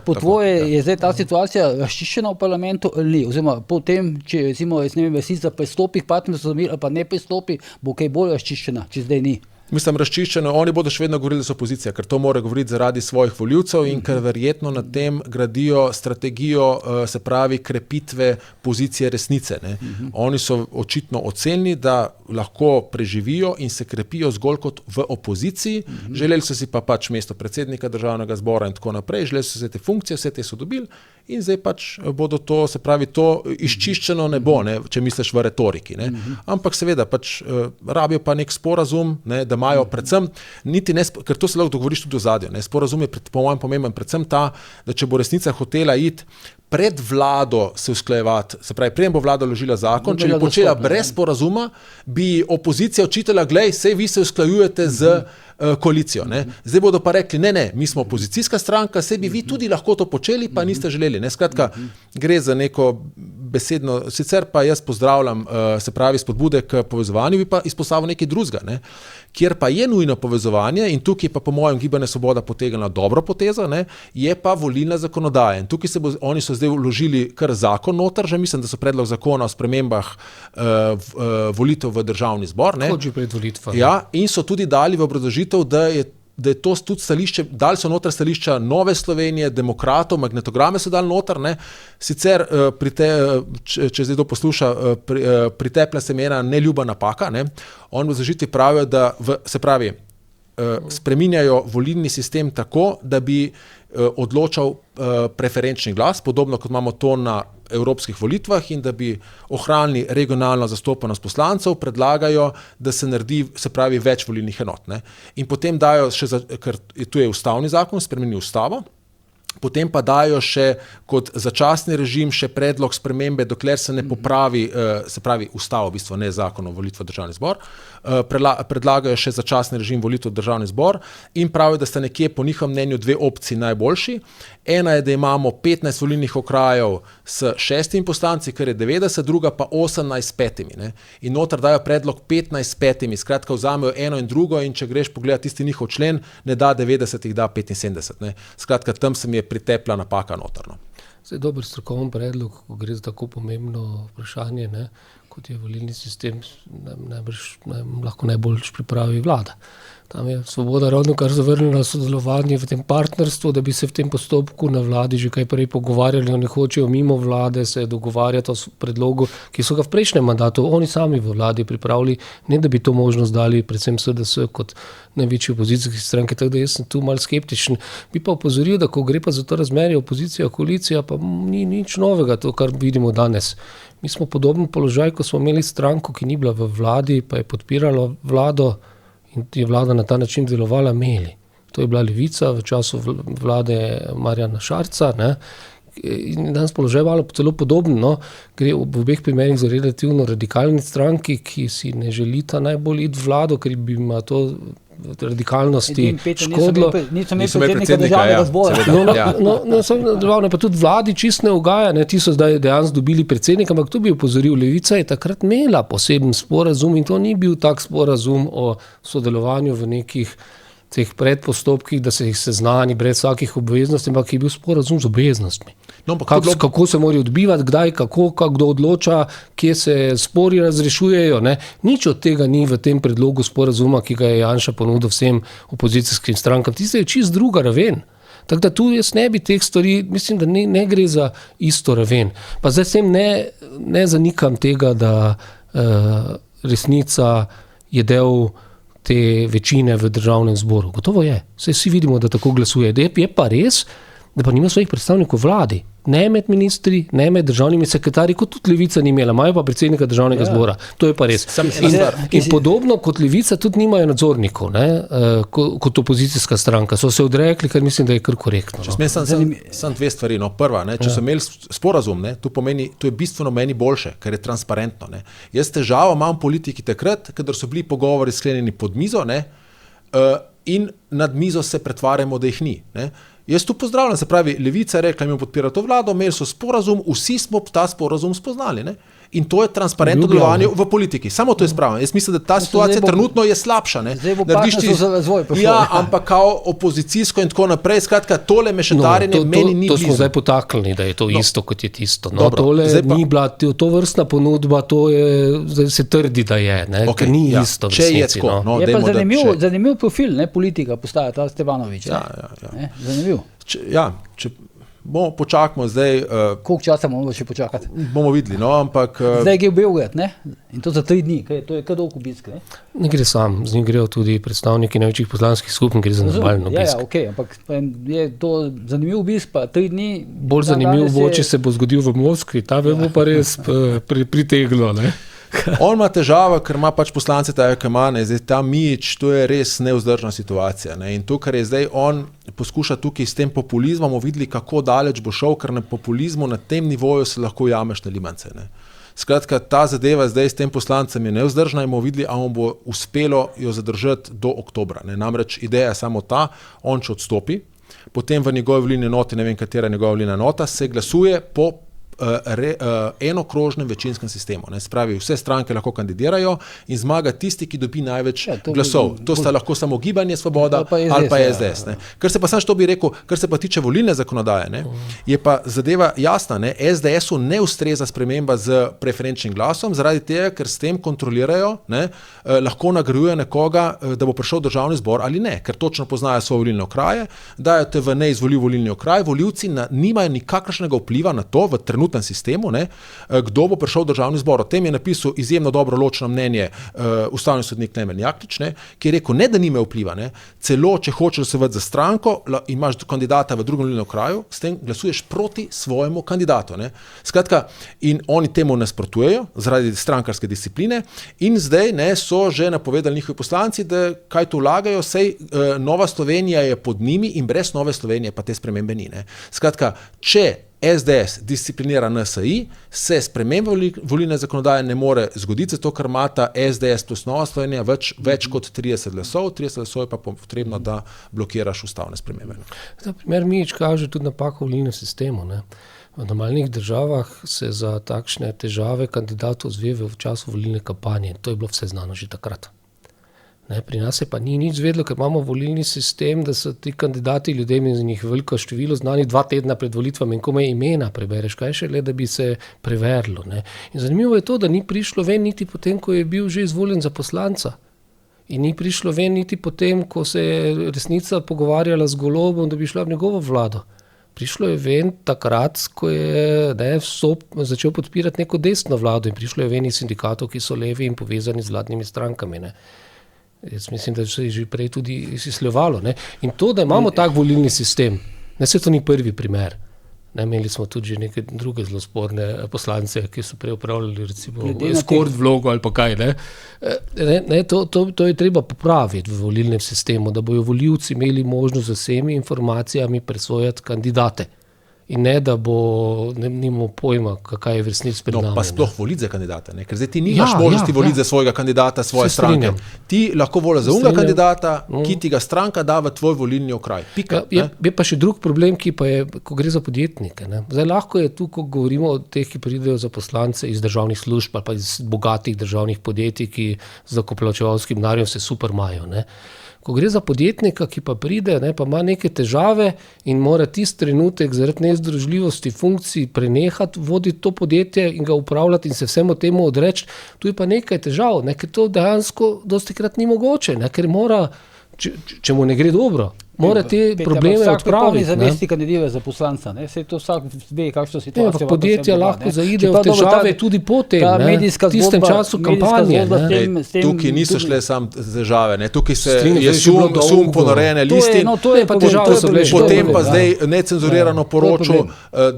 Po tvoje je zdaj ta situacija razčiščena v parlamentu ali ni? Oziroma, potem, če recimo, resnica prestopi k partnerstvu ali pa ne prestopi, bo kaj bolj razčiščena, če zdaj ni? Mislim, razčiščeno, oni bodo še vedno govorili, da so opozicija, ker to mora govoriti zaradi svojih voljivcev in ker verjetno na tem gradijo strategijo, se pravi, krepitve pozicije resnice. Ne. Oni so očitno ocenili, da lahko preživijo in se krepijo zgolj kot v opoziciji, želeli so si pa pač mesto predsednika državnega zbora in tako naprej, želeli so se te funkcije, vse te so dobili in zdaj pač bodo to, se pravi, to izčiščeno ne bo, ne, če misliš v retoriki. Ne. Ampak seveda pač rabijo pa nek sporazum, ne, da imajo predvsem, niti ne, ker to se lahko dogovoriš tudi v ozadju, ne, sporazum je po mojem pomemben predvsem ta, da če bo resnica hotela iti pred vlado se usklajevati, se pravi, preden bo vlada vložila zakon, če bi počela brez sporazuma, bi opozicija očitala, glej, sej vi se usklajujete z koalicijo. Ne. Zdaj bodo pa rekli, ne, mi smo opozicijska stranka, sej bi vi tudi lahko to počeli, pa niste želeli. Ne. Skratka, gre za neko besedno, sicer pa jaz pozdravljam, se pravi, spodbude k povezovanju, bi pa izpostavil nekaj drugega, ne, kjer pa je nujno povezovanje in tukaj pa po mojem Gibanje Svoboda potegnila dobro potezo, ne, je pa volilna zakonodaja. In tukaj oni so zdaj vložili kar zakon noter, že mislim, da so predlog zakona o spremembah volitev v državni zbor. Ne. Kot že pred volitvami. Ja, in so tudi dali v obrazložitev, da je to tudi stališče, dali so noter stališča Nove Slovenije, demokratov, magnetograme so dali noter, ne. Sicer, če zdaj to posluša, priteplja se mi ena neljuba napaka, ne. On v zažitvi pravijo, da se pravi, spreminjajo volilni sistem tako, da bi odločal preferenčni glas, podobno kot imamo to na evropskih volitvah, in da bi ohranili regionalno zastopanost poslancev, predlagajo, da se naredi, se pravi, več volilnih enot. Ne? In potem dajo še, ker tu je ustavni zakon, spremeni ustavo, potem pa dajo še kot začasni režim še predlog spremembe, dokler se ne popravi, se pravi ustavo, v bistvu ne zakon o volitvah v državni zbor, predlagajo še začasni režim volitev v državni zbor in pravijo, da sta nekje po njihovem mnenju dve opciji najboljši. Ena je, da imamo 15 volilnih okrajev s 6 poslanci, kar je 90, druga pa 18 s 5. Ne? In noter dajo predlog 15 s 5, skratka vzamejo eno in drugo, in če greš pogledati tisti njihov člen, ne da 90, jih da 75. Ne? Skratka, tam se mi je pritepla napaka noterno. Zdaj, dober strokoven predlog, ko gre za tako pomembno vprašanje, ne, kot je volilni sistem, lahko najbolj pripravi vlada. Tam je Svoboda ravno kar zavrnila sodelovanje v tem partnerstvu, da bi se v tem postopku na vladi že kaj prej pogovarjali, oni hočejo mimo vlade se dogovarjati o predlogu, ki so ga v prejšnjem mandatu oni sami v vladi pripravili, ne da bi to možnost dali predvsem SDS kot največji opozicijski stranki, tako da jaz sem tu malo skeptičen. Bi pa opozoril, da ko gre pa za to razmerje opozicija, koalicija, pa ni nič novega to, kar vidimo danes. Mi smo podoben položaj, ko smo imeli stranko, ki ni bila v vladi, pa je podpirala vlado, in je vlada na ta način delovala, imeli. To je bila Levica v času vlade Marjana Šarca, ne? In danes položaj malo celo podobno, no? Gre v obeh primerih za relativno radikalni stranki, ki si ne želita najbolj iti v vlado, ker bi ima to radikalnosti škodilo. Nisem imel predsednika državnega zbora. Pa tudi vladi čist ne ugaja, ne, ti so zdaj dejansko dobili predsednika, ampak tu bi opozoril, Levica je takrat imela poseben sporazum in to ni bil tak sporazum o sodelovanju v nekih teh predpostopkih, da se jih seznani brez vsakih obveznosti, ampak je bil sporazum z obveznostmi. No, kako se morajo odbivati, kdaj, kako, kdo odloča, kje se spori razrešujejo. Ne? Nič od tega ni v tem predlogu sporazuma, ki ga je Janša ponudil vsem opozicijskim strankam. Tiste je čist druga raven. Tako da tu jaz ne bi teh stvari, mislim, da ne gre za isto raven. Pa zdaj sem ne zanikam tega, da resnica je del te večine v državnem zboru. Gotovo je. Saj vsi vidimo, da tako glasuje. Je pa res, da pa nima svojih predstavnikov vladi. Ne med ministri, ne med državnimi sekretarji, kot tudi Levica ni imela, imajo pa predsednika državnega zbora. To je pa res. In podobno kot Levica tudi nimajo nadzornikov, ne, kot opozicijska stranka. So se odrekli, kar mislim, da je kar korektno. Sam dve stvari. No. Prva, ne, če so imeli sporazum, ne, to je bistveno meni boljše, ker je transparentno. Ne. Jaz težavo imam politiki takrat, kadar so bili pogovori sklenjeni pod mizo, ne, in nad mizo se pretvarjamo, da jih ni. Ne. Jaz tu pozdravljam, se pravi, Levica je rekla, mi podpira to vlado, imeli so sporazum, vsi smo ta sporazum spoznali. Ne? In to je transparentno delovanje v politiki. Samo to je spravljeno. Jaz mislim, da ta situacija trenutno je slabša. Ne? Zdaj bo partnerstvo za razvoj prišlo. Ja, ampak kao opozicijsko in tako naprej. Skratka, tole mešetarjenje meni ni blizu. To smo zdaj potaknili, da je to isto, kot je tisto. No, tole ni bila, to vrstna ponudba, to je, zdaj se trdi, da je. Ne? Okay, ni isto. Če je tako. Je pa zanimiv profil, ne, politika postaja ta Stevanović. Zanimiv. Počakamo zdaj. Koliko časa moramo še počakati? Bomo videli, no, ampak. Zdaj gre v Beograd, ne? In to za 3 dni, to je kar dolg obisk, ne? Ne gre sam, z njim grejo tudi predstavniki največjih poslanskih skupin, gre za normalen obisk. Ja, okej, ampak je to zanimiv obisk, pa 3 dni. Bolj zanimiv bo, če se bo zgodil v Moskvi, ta bo pa res priteglo, ne? On ima težavo, ker ima pač poslance tako, ki ima, zdaj ta Mijić, to je res nevzdržna situacija. Ne? In to, kar je zdaj on poskuša tukaj s tem populizmom, bomo videli, kako daleč bo šel, ker na populizmu na tem nivoju se lahko jameš na limance. Ne? Skratka, ta zadeva zdaj s tem poslancem je nevzdržna in bomo videli, ali mu bo uspelo jo zadržati do oktobra. Ne? Namreč ideja je samo ta, on če odstopi, potem v njegovi volilni enoti, ne vem katera njegova volilna enota, se glasuje po enokrožnem večinskem sistemu. Ne? Spravi, vse stranke lahko kandidirajo in zmaga tisti, ki dobi največ glasov. To sta lahko samo Gibanje Svoboda ali pa SDS. Ne? Kar se pa sam što bi rekel, kar se pa tiče volilne zakonodaje, ne? Je pa zadeva jasna. Ne? SDS-u ne ustreza sprememba z preferenčnim glasom, zaradi tega, ker s tem kontrolirajo, ne? Lahko nagrajuje nekoga, da bo prišel v državni zbor ali ne, ker točno poznajo svoje volilne okraje, dajo te v neizvoljiv volilni okraj, volivci nimajo nikakršnega vpliva na to v trenutku trenutnem sistemu, ne, kdo bo prišel v državni zbor. O tem je napisal izjemno dobro ločeno mnenje ustavni sodnik Klemen Jaklič, ne, ki je rekel, ne da nime vpliva, ne, celo če hočeš se za stranko, imaš kandidata v drugem volilnem okraju, s tem glasuješ proti svojemu kandidatu. Ne. Skratka, in oni temu nasprotujejo zaradi strankarske discipline in zdaj ne, so že napovedali njihovi poslanci, da kaj tu vlagajo, sej Nova Slovenija je pod njimi in brez Nove Slovenije pa te spremembe ni. Ne. Skratka, če SDS disciplinira NSI, se sprememba volilne zakonodaje ne more zgoditi, zato ker imata SDS plus Nova Slovenija več kot 30 glasov, 30 glasov je pa potrebno, da blokiraš ustavne spremembe. Ta primer Mijić kaže tudi napako v volilnem sistemu. Ne? V normalnih državah se za takšne težave kandidatov zve v času volilne kampanje. To je bilo vse znano že takrat. Ne, pri nas se pa ni nič zvedlo, ker imamo volilni sistem, da so ti kandidati ljudem iz njih veliko število znanih 2 tedna pred volitvami in komaj imena prebereš, kaj šele, da bi se preverilo. Ne. In zanimivo je to, da ni prišlo ven niti potem, ko je bil že izvoljen za poslanca. In ni prišlo ven niti potem, ko se je resnica pogovarjala z Golobom, da bi šla v njegovo vlado. Prišlo je ven takrat, ko je začel podpirati neko desno vlado in prišlo je ven iz sindikatov, ki so levi in povezani z vladnimi strankami. Ne. Jaz mislim, da se je že prej tudi izsljevalo. Ne? In to, da imamo tak volilni sistem, ne, se to ni prvi primer. Ne, imeli smo tudi že neke druge zelo sporne poslance, ki so prej upravljali recimo eskort vlogo ali pa kaj. To je treba popraviti v volilnem sistemu, da bojo volivci imeli možnost z vsemi informacijami presojati kandidate. In ne, da nimamo pojma, kaj je v resnici pred nami. Pa sploh voliti za kandidata, ne? Ker zdaj ti nimaš možnosti voliti za svojega kandidata, svoje stranke. Ti lahko voliš za unega kandidata, ki ti ga stranka da v tvoj volilni okraj. Pika, je pa še drug problem, ki pa je, ko gre za podjetnike. Ne? Zdaj lahko je tu, ko govorimo o teh, ki pridejo za poslance iz državnih služb ali pa iz bogatih državnih podjetij, ki z davkoplačevalskim denarjem se super imajo. Ne? Ko gre za podjetnika, ki pa pride, ne, pa ima neke težave in mora tisti trenutek zaradi nezdružljivosti funkcij prenehati voditi to podjetje in ga upravljati in se vsemu temu odreči, tu je pa nekaj težav, ne, ker to dejansko dostikrat ni mogoče, ne, ker mora, če mu ne gre dobro, mora te probleme odpraviti. Vsak polni zavesti kandidira za poslanca. Vse to vsak ve, kakšno situacijo. Podjetja lahko zaidejo v težave tudi po tem, v tistem času kampanje. Tukaj niso šle sam težave. Tukaj je sum ponorejene listin. Potem pa zdaj necenzurirano poročil,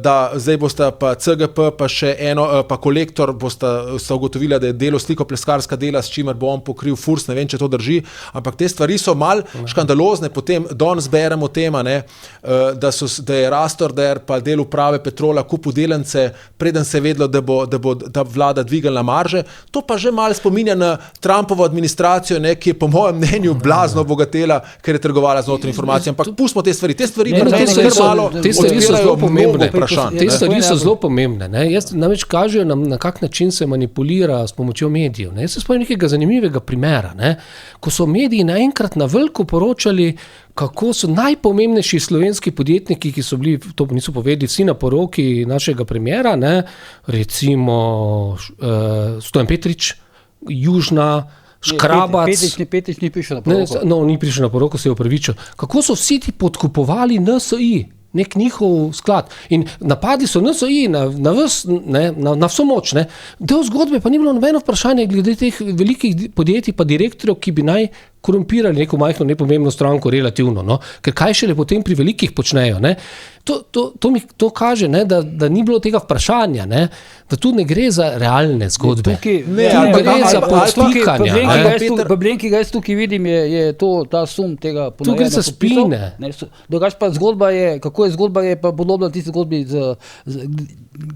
da zdaj bosta pa CGP, pa še eno, pa Kolektor bosta ugotovila, da je delo slikopleskarska dela, s čimer bo on pokril Furs, ne vem, če to drži, ampak te stvari so mal škandalozne, potem zberemo tema, ne, da je Rastorder pa del uprave Petrola kupil delence, preden se je vedelo, da bo ta vlada dvignila marže. To pa že malo spominja na Trumpovo administracijo, ne, ki je po mojem mnenju blazno obogatela, ker je trgovala z notranjimi informacijami. Ampak pustimo te stvari. Te stvari so zelo pomembne. Te stvari so zelo pomembne. Ne. Jaz namreč kažejo nam, na kak način se manipulira s pomočjo medijev. Ne. Jaz se spomnim nekega zanimivega primera, ne, ko so mediji naenkrat na veliko poročali, kako so najpomembnejši slovenski podjetniki, ki so bili, to niso povedali, vsi na poroki našega premiera, ne, recimo Stojan Petrič, Južna, Škrabac. Petrič ni prišel na poroko. Ni prišel na poroko, se je opravičil. Kako so vsi ti podkupovali NSI, nek njihov sklad. In napadi so NSI na vso moč. Ne. Del zgodbe pa ni bilo nobeno vprašanje glede teh velikih podjetij pa direktorjev, ki bi naj korumpirali neko majhno, nepomembno stranko relativno, no? Ker kaj šele potem pri velikih počnejo, ne? To kaže, ne, da ni bilo tega vprašanja, ne? Da tu ne gre za realne zgodbe. Tu gre za podtikanja. Problem, ki ga jaz tukaj vidim, je ta sum tega ponarejanja. Tu gre za spine. Drugače pa zgodba je, kako je zgodba, je pa podobna tisti zgodbi,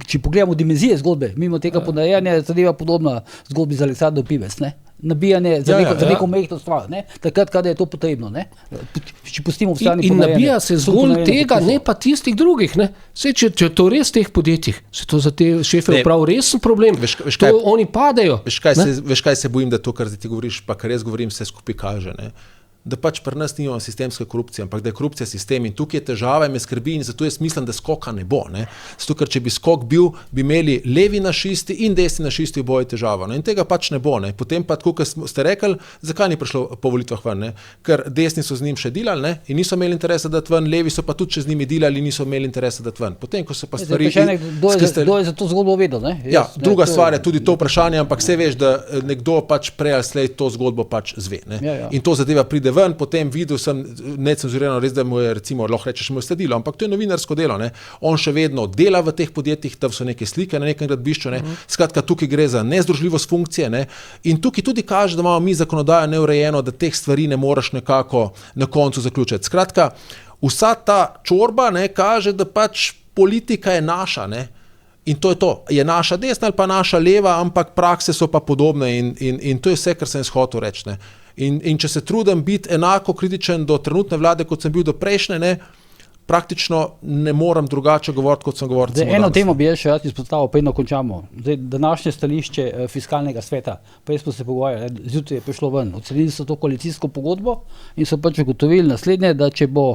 če pogledamo dimenzije zgodbe, mimo tega ponarejanja, je zadeva podobna zgodbi z Aleksandrom Pivec, ne? Nabijanje za neko mehko stvar, ne? Takrat, kada je to potrebno, ne? Če pustimo v strani in nabija se zgolj tega, ne pa tistih drugih, ne? Saj, če to res teh podjetjih, se to za te šefe prav resen problem, to oni padejo. Veš kaj se bojim, da to, kar ti govoriš, pa kar jaz govorim, se skupaj kaže, ne? da pač pri nas nimamo sistemske korupcije, ampak da je korupcija sistem in tukaj je težava in me skrbi in zato jaz mislim, da skoka ne bo. Ne? Zato, ker če bi skok bil, bi imeli levi našisti in desni našisti oboje težavo. Ne? In tega pač ne bo. Ne? Potem pa, tako kot ste rekli, zakaj ni prišlo po volitvah ven? Ne? Ker desni so z njim še delali, ne? In niso imeli interesa dati ven, levi so pa tudi še z njimi delali in niso imeli interesa dati ven. Potem, ko so pa stvari... Kdo je za to zgodbo vedel? Ne? Ja, druga stvar je tudi to vprašanje, ampak se veš, da nekdo pač prej ali slej to zgodbo pač zve. Ne? Ja. In to zadeva pride ven, potem videl sem necenzurirano, res da mu je, recimo, lahko rečeš, mu je sledilo, ampak to je novinarsko delo. Ne? On še vedno dela v teh podjetjih, tam so neke slike na nekem gradbišču. Ne? Skratka, tukaj gre za nezdružljivost funkcije. Ne? In tukaj tudi kaže, da imamo mi zakonodajo neurejeno, da teh stvari ne moreš nekako na koncu zaključiti. Skratka, vsa ta čorba ne, kaže, da pač politika je naša, ne? In to je to. Je naša desna ali pa naša leva, ampak prakse so pa podobne in to je vse, kar sem hotel reči. Ne? In če se trudim biti enako kritičen do trenutne vlade, kot sem bil do prejšnje, ne, praktično ne morem drugače govoriti, kot sem govoril. Eno temo bi jaz še rad izpostavil, pa končamo. Današnje stališče fiskalnega sveta, pa smo se pogovarjali, zjutraj je prišlo ven, ocenili so to koalicijsko pogodbo in so pač ugotovili naslednje, da če bo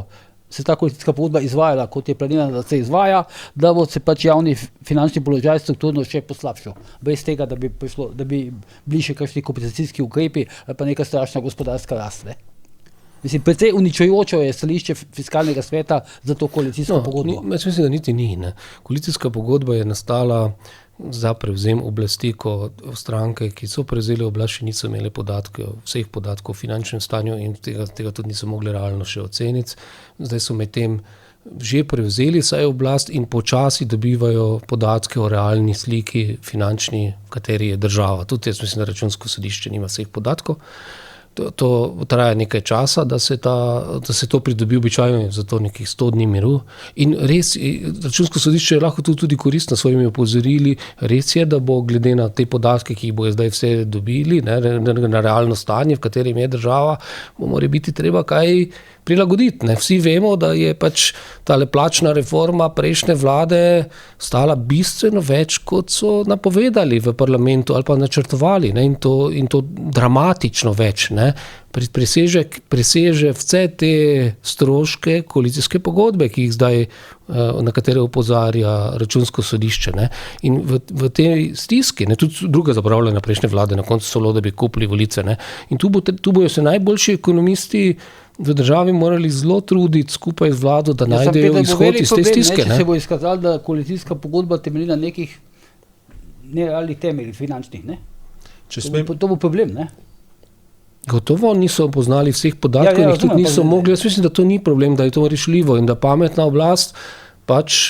se ta koalicijska pogodba izvajala, kot je planirano, da se izvaja, da bo se pač javni finančni položaj strukturno še poslabšal. Brez tega, da bi bili še kakšni kompenzacijski ukrepi ali pa neka strašna gospodarska rast. Ne? Mislim, precej uničujoče je stališče fiskalnega sveta za to koalicijsko pogodbo. Jaz mislim, da niti ni. Ne. Koalicijska pogodba je nastala za prevzem oblasti, ko stranke, ki so prevzeli oblast, še niso imeli vseh podatkov o finančnem stanju in tega tudi niso mogli realno še oceniti. Zdaj so med tem že prevzeli saj oblast in počasi dobivajo podatke o realni sliki finančni, v kateri je država. Tudi jaz mislim, da Računsko sodišče nima vseh podatkov. To traja nekaj časa, da se to pridobi, običajno za to nekih 100 dni miru. In res, Računsko sodišče je lahko tudi koristno s svojimi opozorili. Res je, da bo glede na te podatke, ki jih bo zdaj vse dobili, ne, na realno stanje, v katerem je država, bo mora biti treba kaj prilagoditi. Ne. Vsi vemo, da je pač tale plačna reforma prejšnje vlade stala bistveno več, kot so napovedali v parlamentu ali pa načrtovali. Ne. In to dramatično več. Ne. Preseže vse te stroške koalicijske pogodbe, ki jih zdaj, na katere opozarja Računsko sodišče. Ne. In v tej stiski, ne, tudi druga zapravljena prejšnje vlade, na koncu so da bi kupili volice. Ne. In tu bojo se najboljši ekonomisti v državi morali zelo truditi skupaj z vlado, da najdejo izhod iz te stiske. Če se bo izkazalo, da koalicijska pogodba temelji na nekih nerealnih temeljih finančnih, ne? To bo problem, ne? Gotovo niso poznali vseh podatkov in jih tudi niso mogli. Jaz mislim, da to ni problem, da je to rešljivo in da pametna oblast pač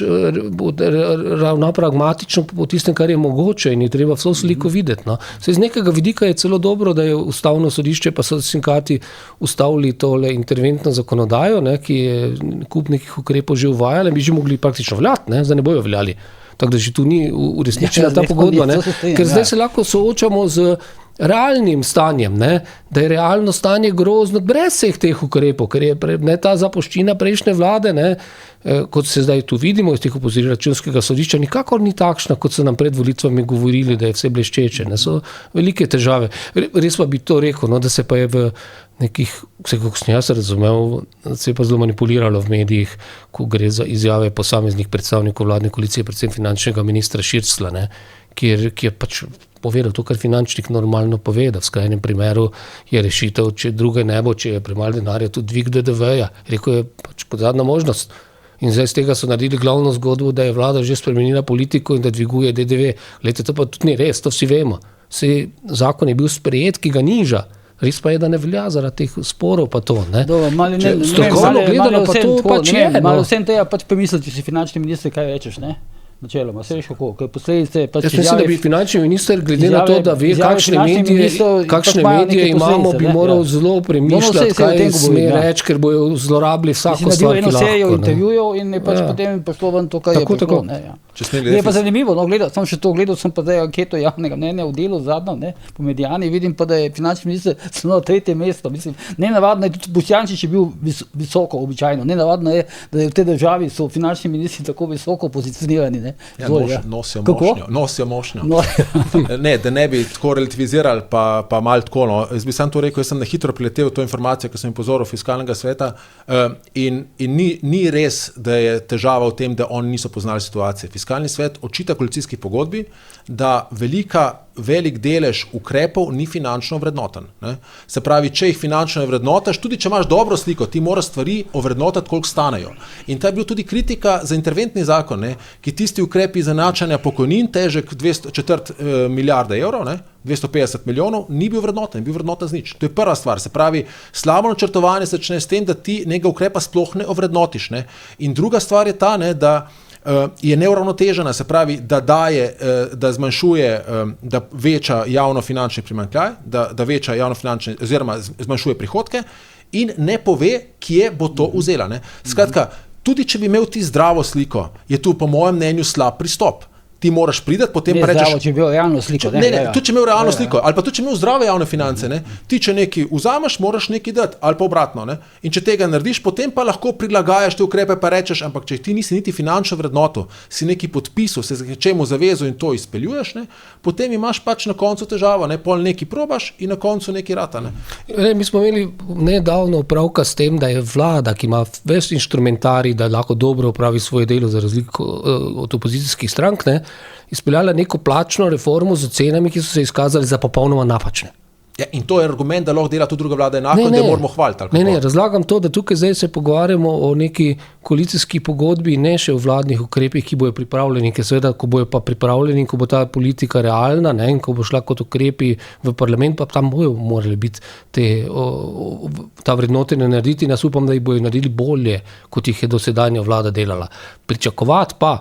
ravna pragmatično po tistem, kar je mogoče in je treba vso sliko videti. No. Saj z nekega vidika je celo dobro, da je ustavno sodišče pa so sindikati ustavili tole interventno zakonodajo, ne, ki je kup nekih ukrepov že uvajala in bi že mogli praktično veljati, ne, zdaj ne bojo veljali. Tako da že tu ni uresničena ta pogodba, ne, ker zdaj se lahko soočamo z realnim stanjem, ne, da je realno stanje grozno brez vseh teh ukrepov, ker je ta zapuščina prejšnje vlade, ne, kot se zdaj tu vidimo iz teh opozoril Računskega sodišča, nikakor ni takšna, kot so nam pred volitvami govorili, da je vse bleščeče. Ne, so velike težave. Res pa bi to rekel, no, da se pa je v nekih, kako sem jaz razumel, se je pa zelo manipuliralo v medijih, ko gre za izjave posameznih predstavnikov vladne koalicije, predvsem finančnega ministra Širclja, ne, ki je pač povedal to, kar finančnik normalno poveda. V skrajnem primeru je rešitev, če druge ne bo, če je premalo denarja, tudi dvig DDV-ja. Rekel je pač zadnja možnost. In zdaj z tega so naredili glavno zgodbo, da je vlada že spremenila politiko in da dviguje DDV. Glejte, to pa tudi ni res, to vsi vemo. Saj zakon je bil sprejet, ki ga niža. Res pa je, da ne velja zaradi teh sporov pa to. Ne? Strokovno gledano pa to pač je. Malo vsem tega pač pomisliti, če si finančni minister, kaj rečeš, ne? Načeloma, se veš kako, ker posledice... Jaz mislim, da bi finančni minister, glede na to, da ve, kakšne medije imamo, bi moral zelo premišljati, kaj sme reči, ker bojo zlorabili vsako stvar, ki lahko. Eno serijo intervjujev in je pač potem prišlo ven to, kar je prišlo. Je pa zanimivo, sem še to gledal, sem pa zdaj anketo javnega mnenja v delu zadnjo, po Mediani, vidim pa, da je finančni minister celo na 3. mesto. Mislim, nenavadno je, tudi Boštjančič je bil visoko običajno, nenavadno je, da je v tej državi so finančni ministri tako visoko pozicionirani. Nosijo mošnjo. Ne, da ne bi tako relativizirali, pa malo tako. No. Jaz bi sam to rekel, jaz sem na hitro priletel to informacijo, ko sem pozoril Fiskalnega sveta in ni res, da je težava v tem, da oni niso poznali situacije. Fiskalni svet očita koalicijski pogodbi, da velik delež ukrepov ni finančno ovrednoten. Ne? Se pravi, če jih finančno ovrednotaš, tudi če imaš dobro sliko, ti moraš stvari ovrednotati, koliko stanejo. In ta je bil tudi kritika za interventni zakon, ne? Ki tisti ukrepi izenačanja pokojnin, težek 2,4 milijarde evrov, ne? 250 milijonov, ni bil vrednoten, bil vrednoten z nič. To je prva stvar. Se pravi, slabo načrtovanje se začne s tem, da ti nekega ukrepa sploh ne ovrednotiš. Ne? In druga stvar je ta, ne, da je neuravnotežena, se pravi, da zmanjšuje, da veča javnofinančni primanjkljaj, da veča javnofinančni, oziroma zmanjšuje prihodke in ne pove, kje bo to vzela. Ne? Skratka, tudi če bi imel ti zdravo sliko, je tu po mojem mnenju slab pristop. Ti moraš priti, potem pa rečeš... Zdravo, če bi imel realno sliko. Tudi če imel realno sliko, ali pa tudi če imel zdrave javne finance, ne? Ti če nekaj vzameš, moraš nekaj dati, ali pa obratno. Ne? In če tega narediš, potem pa lahko prilagajaš te ukrepe, pa rečeš, ampak če ti nisi niti finančno vrednoto, si nekaj podpisal, se za čemu zavezo in to izpeljuješ, ne? Potem imaš pač na koncu težavo, ne? Pol nekaj probaš in na koncu nekaj rata. Ne? Mi smo imeli nedavno opravka s tem, da je vlada, ki ima ves inštrumentarij, da lahko dobro opravi svoje delo za razliko od opozicijskih strank, ne? Izpeljala neko plačno reformo z ocenami, ki so se izkazali za popolnoma napačne. Ja, in to je argument, da lahko dela tudi druga vlada enako, da moramo hvaliti. Ne, razlagam to, da tukaj zdaj se pogovarjamo o neki koalicijski pogodbi, ne še o vladnih ukrepih, ki bojo pripravljeni, ker seveda, ko bojo pa pripravljeni, ko bo ta politika realna, ne, in ko bo šla kot ukrepi v parlament, pa tam bojo morali biti ta vrednotenja narediti in jaz upam, da jih bojo naredili bolje, kot jih je dosedanja vlada delala. Pričakovati pa,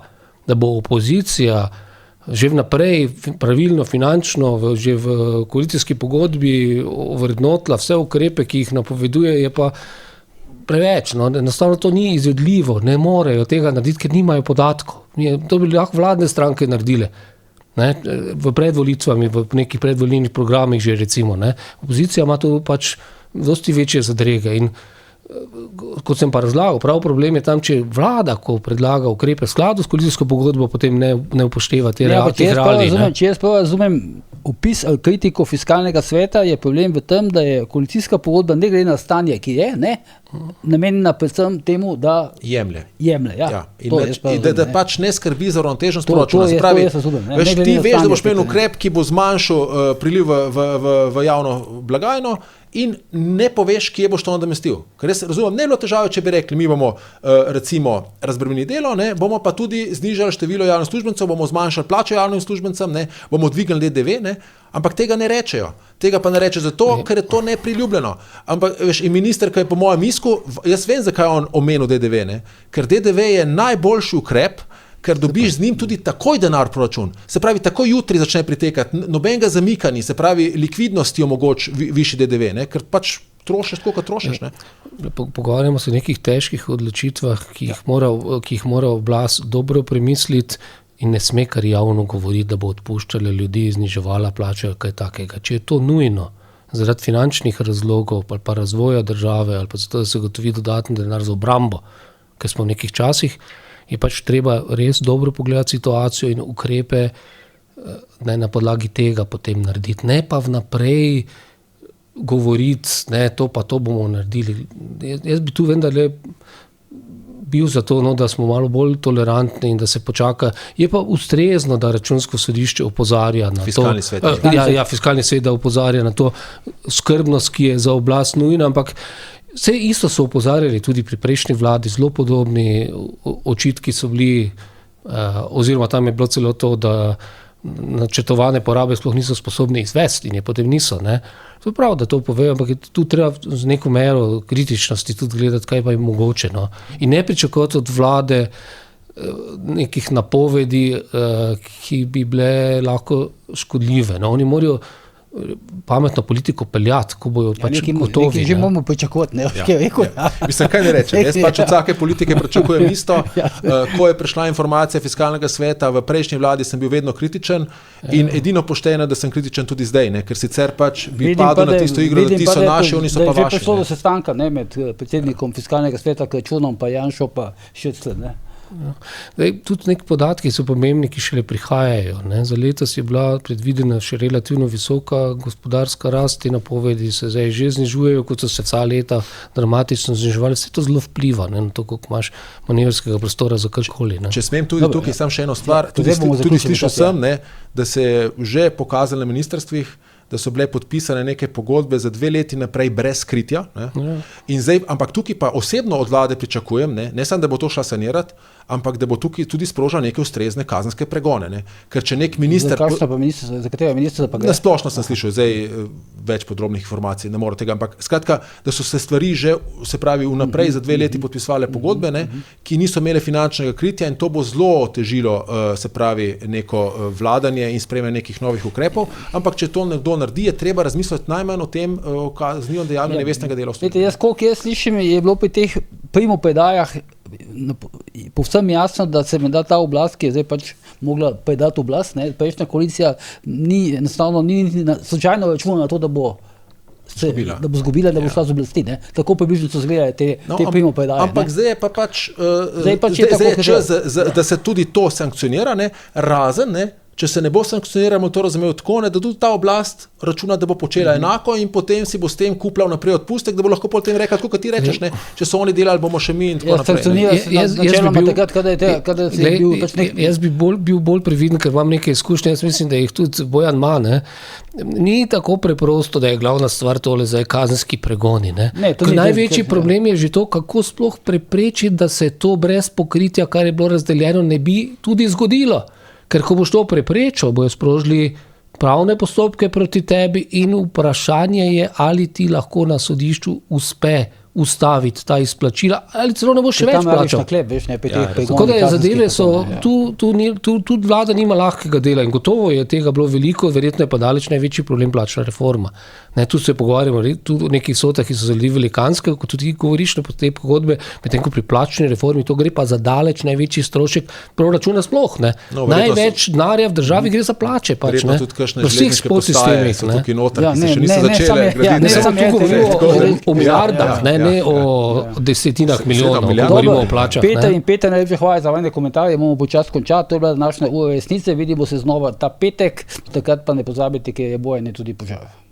da bo opozicija že vnaprej pravilno, finančno, že v koalicijski pogodbi ovrednotila vse ukrepe, ki jih napoveduje, je pa preveč. No? Enostavno to ni izvedljivo, ne morejo tega narediti, ker nimajo podatkov. To bi lahko vladne stranke naredile. Ne? V predvolitvami, v nekih predvolilnih programih že recimo. Ne? Opozicija ima tu pač dosti večje zadrege in kot sem pa razlagal, prav problem je tam, če vlada, ko predlaga ukrepe v skladu s koalicijsko pogodbo, potem ne upošteva te realije. Če jaz pa razumem opis ali kritiko Fiskalnega sveta, je problem v tem, da je koalicijska pogodba ne glede na stanje, ki je, ne, namenjena predvsem temu, da jemlje. Ja. In da pač ne skrbi za uravnoteženost proračuna. Ti veš, da boš imel ukrep, ki bo zmanjšal priliv v javno blagajno, in ne poveš, kje boš to nadomestil. Ker jaz razumem, ne bilo težave, če bi rekli, mi bomo recimo razbremenili delo, ne, bomo pa tudi znižali število javnih uslužbencev, bomo zmanjšali plače javnim uslužbencem, ne, bomo dvignili DDV, ne, ampak tega ne rečejo. Tega pa ne reče zato, ker je to nepriljubljeno. Ampak veš, in minister, ki je po mojem misku, jaz vem, zakaj on omenil DDV, ne, ker DDV je najboljši ukrep, ker dobiš z njim tudi takoj denar v proračun. Se pravi, takoj jutri začne pritekati, nobenega zamikanja, se pravi, likvidnosti omogoč višji DDV, ne? Ker pač trošiš, koliko trošiš. Ne? Pogovarjamo se o nekih težkih odločitvah, ki jih mora oblast dobro premisliti in ne sme kar javno govoriti, da bo odpuščala ljudi, zniževala plače ali kaj takega. Če je to nujno, zaradi finančnih razlogov ali pa razvoja države ali pa zato, da se gotovi dodatni denar za obrambo, ker smo v nekih časih, je pač treba res dobro pogledati situacijo in ukrepe na podlagi tega potem narediti. Ne pa vnaprej govoriti, ne, to pa to bomo naredili. Jaz bi tu vendarle bil za to, no, da smo malo bolj tolerantni in da se počaka. Je pa ustrezno, da Računsko sodišče opozarja na Fiskalni svet. Fiskalni svet, da opozarja na to skrbnost, ki je za oblast nujna, ampak vse isto so opozarjali tudi pri prejšnji vladi, zelo podobni očitki so bili, oziroma tam je bilo celo to, da načrtovane porabe sploh niso sposobni izvesti in je potem niso. Ne. To je prav, da to povejo, ampak je tu treba z neko mero kritičnosti tudi gledati, kaj pa je mogoče. No. In ne pričakovati od vlade nekih napovedi, ki bi bile lahko škodljive. No. Oni morajo pametno politiko peljati, ko bojo pač gotovi. Nekaj že moramo pričakovati, ne, kaj je rekel. Mislim, kaj ne rečem, jaz pač od vsake politike pričakujem isto. Ko je prišla informacija Fiskalnega sveta, v prejšnji vladi sem bil vedno kritičen in edino pošteno, da sem kritičen tudi zdaj, ne, ker sicer pač bi padel na tisto igro, da ti so naši, oni so pa vaši. Da je že prišlo do sestanka, ne, med predsednikom Fiskalnega sveta, Kračunom pa Janšo pa Šircljem, ne. Tudi neki podatki so pomembni, ki šele prihajajo. Ne. Za letos je bila predvidena še relativno visoka gospodarska rast, te napovedi se zdaj že znižujejo, kot so se vsa leta dramatično zniževali. Vse to zelo vpliva, ne, na to, koliko imaš manevrskega prostora za karkoli. Če smem tudi tukaj sam še eno stvar, tudi slišal sem, ne, da se je že pokazalo na ministrstvih, da so bile podpisane neke pogodbe za 2 leti naprej brez kritja. In zdaj, ampak tukaj pa osebno od vlade pričakujem, ne samo, da bo to šla sanirati, ampak da bo tukaj tudi sprožila neke ustrezne kazenske pregone. Ne. Ker če nek minister... Za katerega ministra pa gre? Na splošno sem slišal, zdaj več podrobnih informacij, ne morem tega, ampak skratka, da so se stvari že, se pravi, vnaprej za 2 leti podpisovale pogodbe, ne, ki niso imele finančnega kritja in to bo zelo otežilo, se pravi, neko vladanje in sprejemanje nekih novih ukrepov, ampak če to nekdo naredi, je treba razmisliti najmanj o tem, o kaznivem dejanju nevestnega dela. Koliko jaz slišim, je bilo pri teh primopredajah povsem jasno, da se mi da ta oblast, ki je zdaj pač mogla predati oblast, ne, prejšnja koalicija ni slučajno računala na to, da bo zgubila, da bo šla z oblasti. Ne. Tako približno so izgledale te primopredaje. Ampak zdaj je pa pač, zdaj je čas, da se tudi to sankcionira, ne, razen, ne, če se ne bo sankcioniramo, to razumel tako, ne, da tudi ta oblast računa, da bo počela enako in potem si bo s tem kupila naprej odpustek, da bo lahko potem rekel, tako kot ti rečeš, ne, če so oni delali, bomo še mi in tako naprej. Jaz bi bil bolj previden, ker imam nekaj izkušnje, jaz mislim, da jih tudi Bojan ima, ne. Ni tako preprosto, da je glavna stvar tole za kazenski pregoni, ne. Največji problem je že to, kako sploh preprečiti, da se to brez pokritja, kar je bilo razdeljeno, ne bi tudi zgodilo. Ker ko boš to preprečil, bojo sprožili pravne postopke proti tebi in vprašanje je, ali ti lahko na sodišču uspe ustaviti ta izplačila, ali celo ne boš še več plačal. Tako da zadeve so, tu vlada nima lahkega dela in gotovo je tega bilo veliko, verjetno je pa daleč največji problem plačna reforma. Ne, tu se pogovarjamo tudi o nekih sotah, ki so zelo velikanske, kot tudi govoriš na te pogodbe, medtem ko pri plačni reformi to gre pa za daleč največji strošek proračuna sploh. Ne. Največ denarja v državi gre za plače. Pač, ne. V vseh podsistemih. So tukaj noter, ki se še niso začele graditi. Ne samo tu govorimo o milijardah, ne o desetinah milijonov, govorimo o plačah. Peter, najlepše hvala za vajne komentarje, imamo počas končati, to je bila današnja ura resnice, vidimo se znova ta petek, takrat pa ne pozabite, ker je bojanje tudi požar.